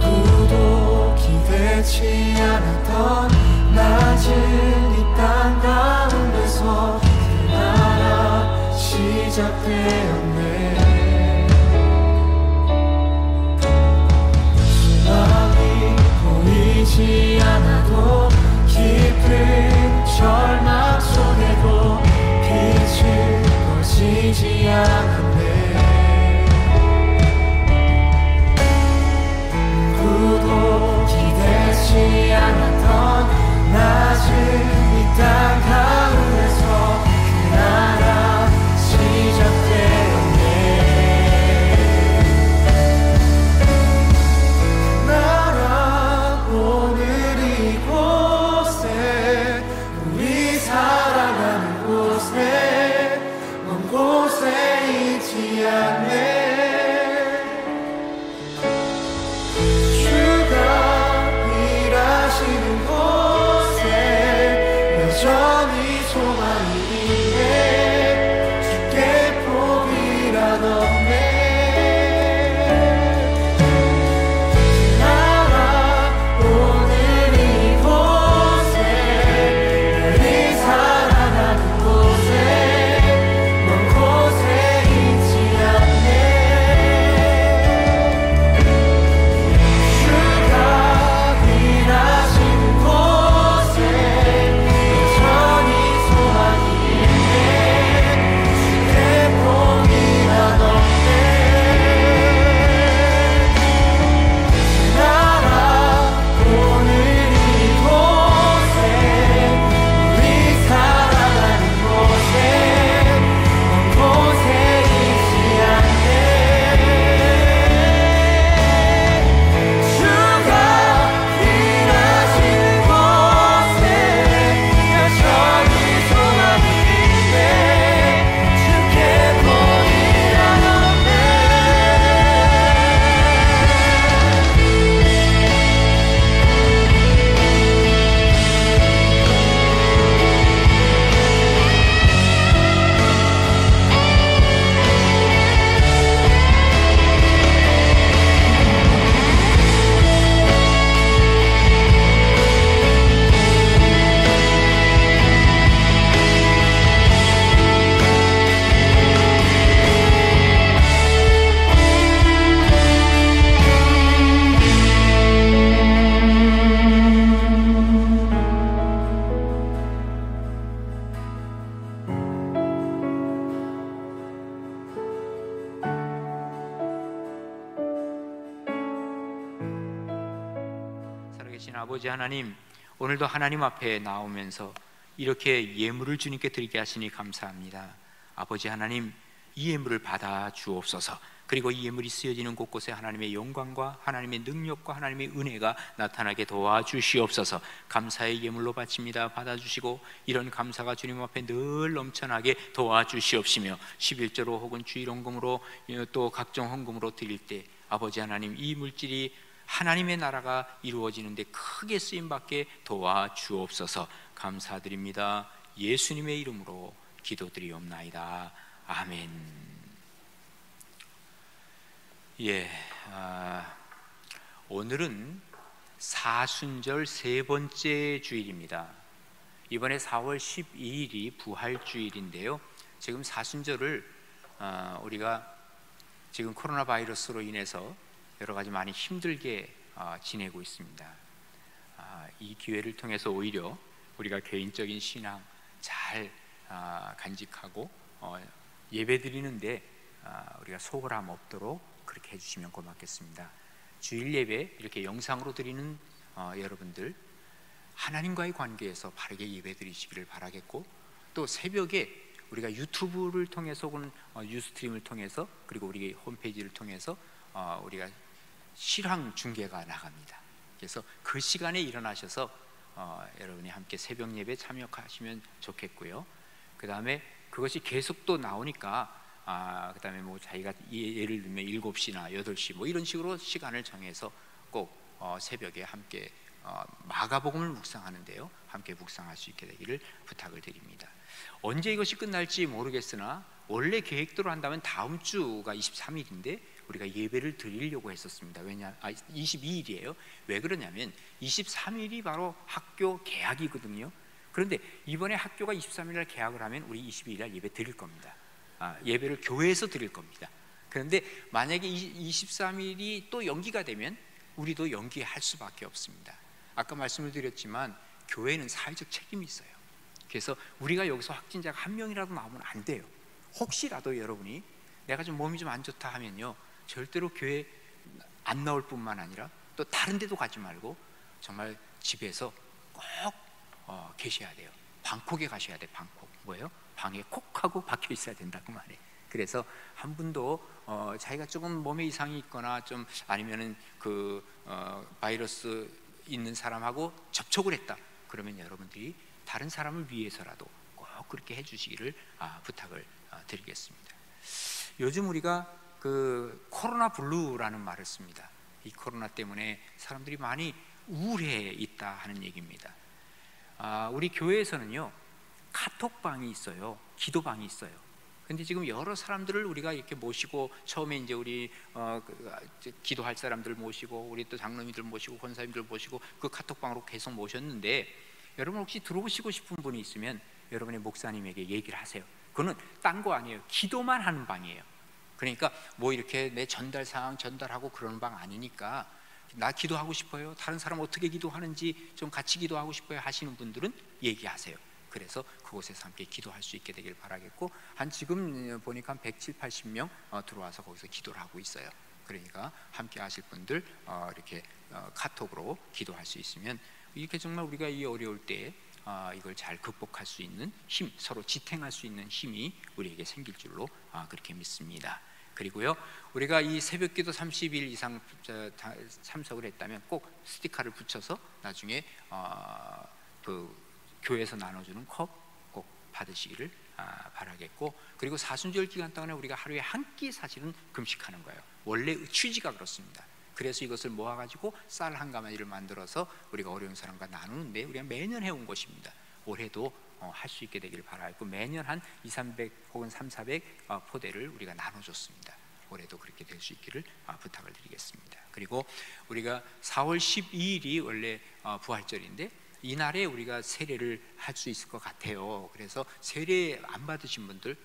누구도 기대치 않았던 낮은 이 땅 가운데서 그 나라 시작되었네. 보이지 않아도 깊은 절망 속에도 빛은 꺼지지 않았네. 누구도 기대치 않았던 낮은 이 땅 가운데서 그 나라 시작되었네. 여전히 소망이 있네. 주께 포기란 없네. 나라 오늘 이곳에 우리 살아가는 곳에 먼 곳에 있지 않네. 주가 일하시는 곳에 아버지 하나님, 오늘도 하나님 앞에 나오면서 이렇게 예물을 주님께 드리게 하시니 감사합니다. 아버지 하나님, 이 예물을 받아 주옵소서. 그리고 이 예물이 쓰여지는 곳곳에 하나님의 영광과 하나님의 능력과 하나님의 은혜가 나타나게 도와주시옵소서. 감사의 예물로 바칩니다. 받아주시고 이런 감사가 주님 앞에 늘 넘쳐나게 도와주시옵시며 11조로 혹은 주일헌금으로 또 각종 헌금으로 드릴 때 아버지 하나님, 이 물질이 하나님의 나라가 이루어지는데 크게 쓰임받게 도와주옵소서. 감사드립니다. 예수님의 이름으로 기도드리옵나이다. 아멘. 오늘은 사순절 세 번째 주일입니다. 이번에 4월 12일이 부활주일인데요. 지금 사순절을 우리가 지금 코로나 바이러스로 인해서 여러 가지 많이 힘들게 지내고 있습니다. 이 기회를 통해서 오히려 우리가 개인적인 신앙 잘 간직하고 예배 드리는데 우리가 소홀함 없도록 그렇게 해주시면 고맙겠습니다. 주일 예배 이렇게 영상으로 드리는 여러분들, 하나님과의 관계에서 바르게 예배 드리시기를 바라겠고, 또 새벽에 우리가 유튜브를 통해서 혹은 유스트림을 통해서, 그리고 우리 홈페이지를 통해서 우리가 실황 중계가 나갑니다. 그래서 그 시간에 일어나셔서 여러분이 함께 새벽 예배 참여하시면 좋겠고요. 그 다음에 그것이 계속 또 나오니까 그 다음에 뭐 자기가 예를 들면 7시나 8시 뭐 이런 식으로 시간을 정해서 꼭 새벽에 함께 마가복음을 묵상하는데요, 함께 묵상할 수 있게 되기를 부탁을 드립니다. 언제 이것이 끝날지 모르겠으나 원래 계획대로 한다면 다음 주가 23일인데 우리가 예배를 드리려고 했었습니다. 22일이에요. 왜 그러냐면 23일이 바로 학교 개학이거든요. 그런데 이번에 학교가 23일날 개학을 하면 우리 22일날 예배 드릴 겁니다. 예배를 교회에서 드릴 겁니다. 그런데 만약에 23일이 또 연기가 되면 우리도 연기할 수밖에 없습니다. 아까 말씀을 드렸지만 교회는 사회적 책임이 있어요. 그래서 우리가 여기서 확진자가 한 명이라도 나오면 안 돼요. 혹시라도 여러분이 내가 좀 몸이 좀 안 좋다 하면요, 절대로 교회 안 나올 뿐만 아니라 또 다른 데도 가지 말고 정말 집에서 꼭 계셔야 돼요. 방콕에 가셔야 돼. 방콕 뭐예요? 방에 콕 하고 박혀 있어야 된다고 말해. 그래서 한 분도 자기가 조금 몸에 이상이 있거나 좀 아니면은 그 바이러스 있는 사람하고 접촉을 했다, 그러면 여러분들이 다른 사람을 위해서라도 꼭 그렇게 해주시기를 부탁을 드리겠습니다. 요즘 우리가 그 코로나 블루라는 말을 씁니다. 이 코로나 때문에 사람들이 많이 우울해 있다 하는 얘기입니다. 우리 교회에서는요, 카톡방이 있어요. 기도방이 있어요. 근데 지금 여러 사람들을 우리가 이렇게 모시고, 처음에 이제 우리 기도할 사람들 모시고, 우리 또 장로님들 모시고, 권사님들 모시고 그 카톡방으로 계속 모셨는데, 여러분 혹시 들어오시고 싶은 분이 있으면 여러분의 목사님에게 얘기를 하세요. 그거는 딴 거 아니에요. 기도만 하는 방이에요. 그러니까 뭐 이렇게 내 전달 사항 전달하고 그러는 방 아니니까, 나 기도하고 싶어요, 다른 사람 어떻게 기도하는지 좀 같이 기도하고 싶어요 하시는 분들은 얘기하세요. 그래서 그곳에서 함께 기도할 수 있게 되길 바라겠고, 한 지금 보니까 한 170, 80명 들어와서 거기서 기도를 하고 있어요. 그러니까 함께 하실 분들 이렇게 카톡으로 기도할 수 있으면, 이렇게 정말 우리가 이 어려울 때 이걸 잘 극복할 수 있는 힘, 서로 지탱할 수 있는 힘이 우리에게 생길 줄로 그렇게 믿습니다. 그리고요, 우리가 이 새벽기도 30일 이상 참석을 했다면 꼭 스티커를 붙여서 나중에 그 교회에서 나눠주는 컵 꼭 받으시기를 바라겠고, 그리고 사순절 기간 동안에 우리가 하루에 한 끼 사실은 금식하는 거예요. 원래 취지가 그렇습니다. 그래서 이것을 모아가지고 쌀 한 가마니를 만들어서 우리가 어려운 사람과 나누는데, 우리가 매년 해온 것입니다. 올해도 할 수 있게 되기를 바라고, 매년 한 200-300 혹은 300-400 포대를 우리가 나눠줬습니다. 올해도 그렇게 될 수 있기를 부탁을 드리겠습니다. 그리고 우리가 4월 12일이 원래 부활절인데, 이날에 우리가 세례를 할 수 있을 것 같아요. 그래서 세례 안 받으신 분들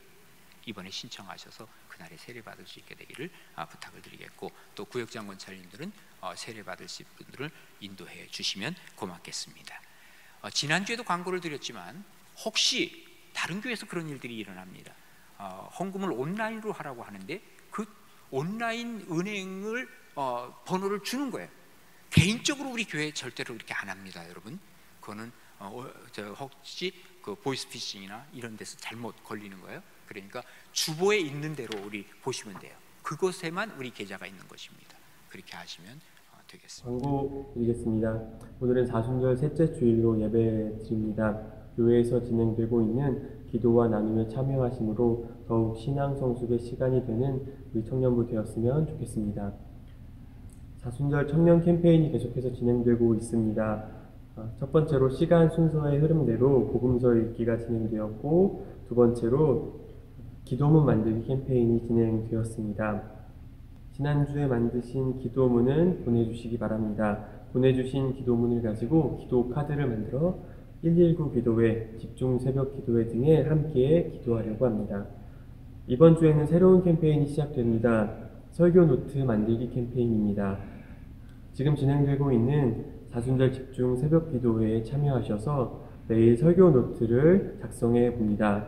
이번에 신청하셔서 그날에 세례 받을 수 있게 되기를 부탁을 드리겠고, 또 구역장 권사님들은 세례 받으실 분들을 인도해 주시면 고맙겠습니다. 지난주에도 광고를 드렸지만 혹시 다른 교회에서 그런 일들이 일어납니다. 헌금을 온라인으로 하라고 하는데 그 온라인 은행을 번호를 주는 거예요. 개인적으로 우리 교회 절대로 그렇게 안 합니다, 여러분. 그거는 혹시 그 보이스피싱이나 이런 데서 잘못 걸리는 거예요. 그러니까 주보에 있는 대로 우리 보시면 돼요. 그곳에만 우리 계좌가 있는 것입니다. 그렇게 하시면 되겠습니다. 광고 드리겠습니다. 오늘은 사순절 셋째 주일로 예배 드립니다. 교회에서 진행되고 있는 기도와 나눔에 참여하심으로 더욱 신앙 성숙의 시간이 되는 우리 청년부 되었으면 좋겠습니다. 사순절 청년 캠페인이 계속해서 진행되고 있습니다. 첫 번째로 시간 순서의 흐름대로 복음서 읽기가 진행되었고, 두 번째로 기도문 만들기 캠페인이 진행되었습니다. 지난주에 만드신 기도문은 보내주시기 바랍니다. 보내주신 기도문을 가지고 기도 카드를 만들어 119 기도회, 집중 새벽 기도회 등에 함께 기도하려고 합니다. 이번 주에는 새로운 캠페인이 시작됩니다. 설교 노트 만들기 캠페인입니다. 지금 진행되고 있는 사순절 집중 새벽 기도회에 참여하셔서 매일 설교 노트를 작성해 봅니다.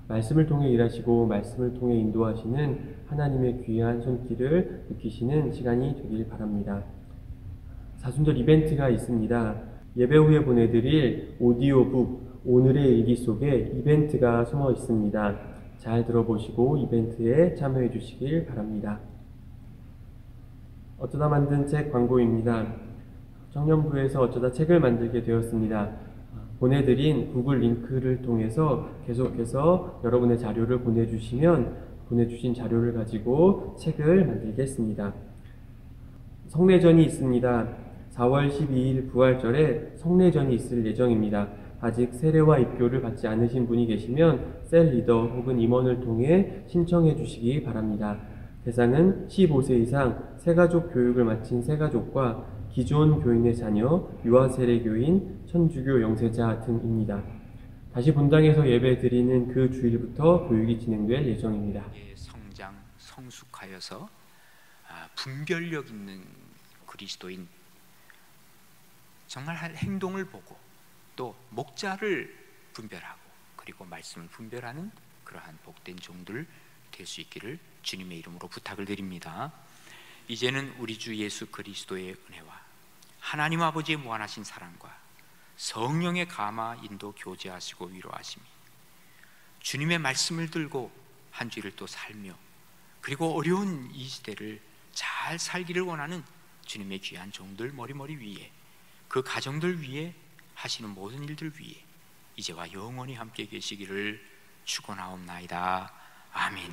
말씀을 통해 일하시고 말씀을 통해 인도하시는 하나님의 귀한 손길을 느끼시는 시간이 되길 바랍니다. 사순절 이벤트가 있습니다. 예배 후에 보내드릴 오디오북 오늘의 일기 속에 이벤트가 숨어 있습니다. 잘 들어보시고 이벤트에 참여해 주시길 바랍니다. 어쩌다 만든 책 광고입니다. 청년부에서 어쩌다 책을 만들게 되었습니다. 보내드린 구글 링크를 통해서 계속해서 여러분의 자료를 보내주신 자료를 가지고 책을 만들겠습니다. 성례전이 있습니다. 4월 12일 부활절에 성례전이 있을 예정입니다. 아직 세례와 입교를 받지 않으신 분이 계시면 셀 리더 혹은 임원을 통해 신청해 주시기 바랍니다. 대상은 15세 이상 새가족 교육을 마친 새가족과 기존 교인의 자녀, 유아세례교인, 천주교 영세자 등입니다. 다시 본당에서 예배 드리는 그 주일부터 교육이 진행될 예정입니다. 성장, 성숙하여서 분별력 있는 그리스도인, 정말 행동을 보고 또 목자를 분별하고 그리고 말씀을 분별하는 그러한 복된 종들 될 수 있기를 주님의 이름으로 부탁을 드립니다. 이제는 우리 주 예수 그리스도의 은혜와 하나님 아버지의 무한하신 사랑과 성령의 감화 인도 교제하시고 위로하심이 주님의 말씀을 들고 한 주일을 또 살며 그리고 어려운 이 시대를 잘 살기를 원하는 주님의 귀한 종들 머리머리 위에 그 가정들 위에 하시는 모든 일들 위에 이제와 영원히 함께 계시기를 축원하옵나이다. 아멘.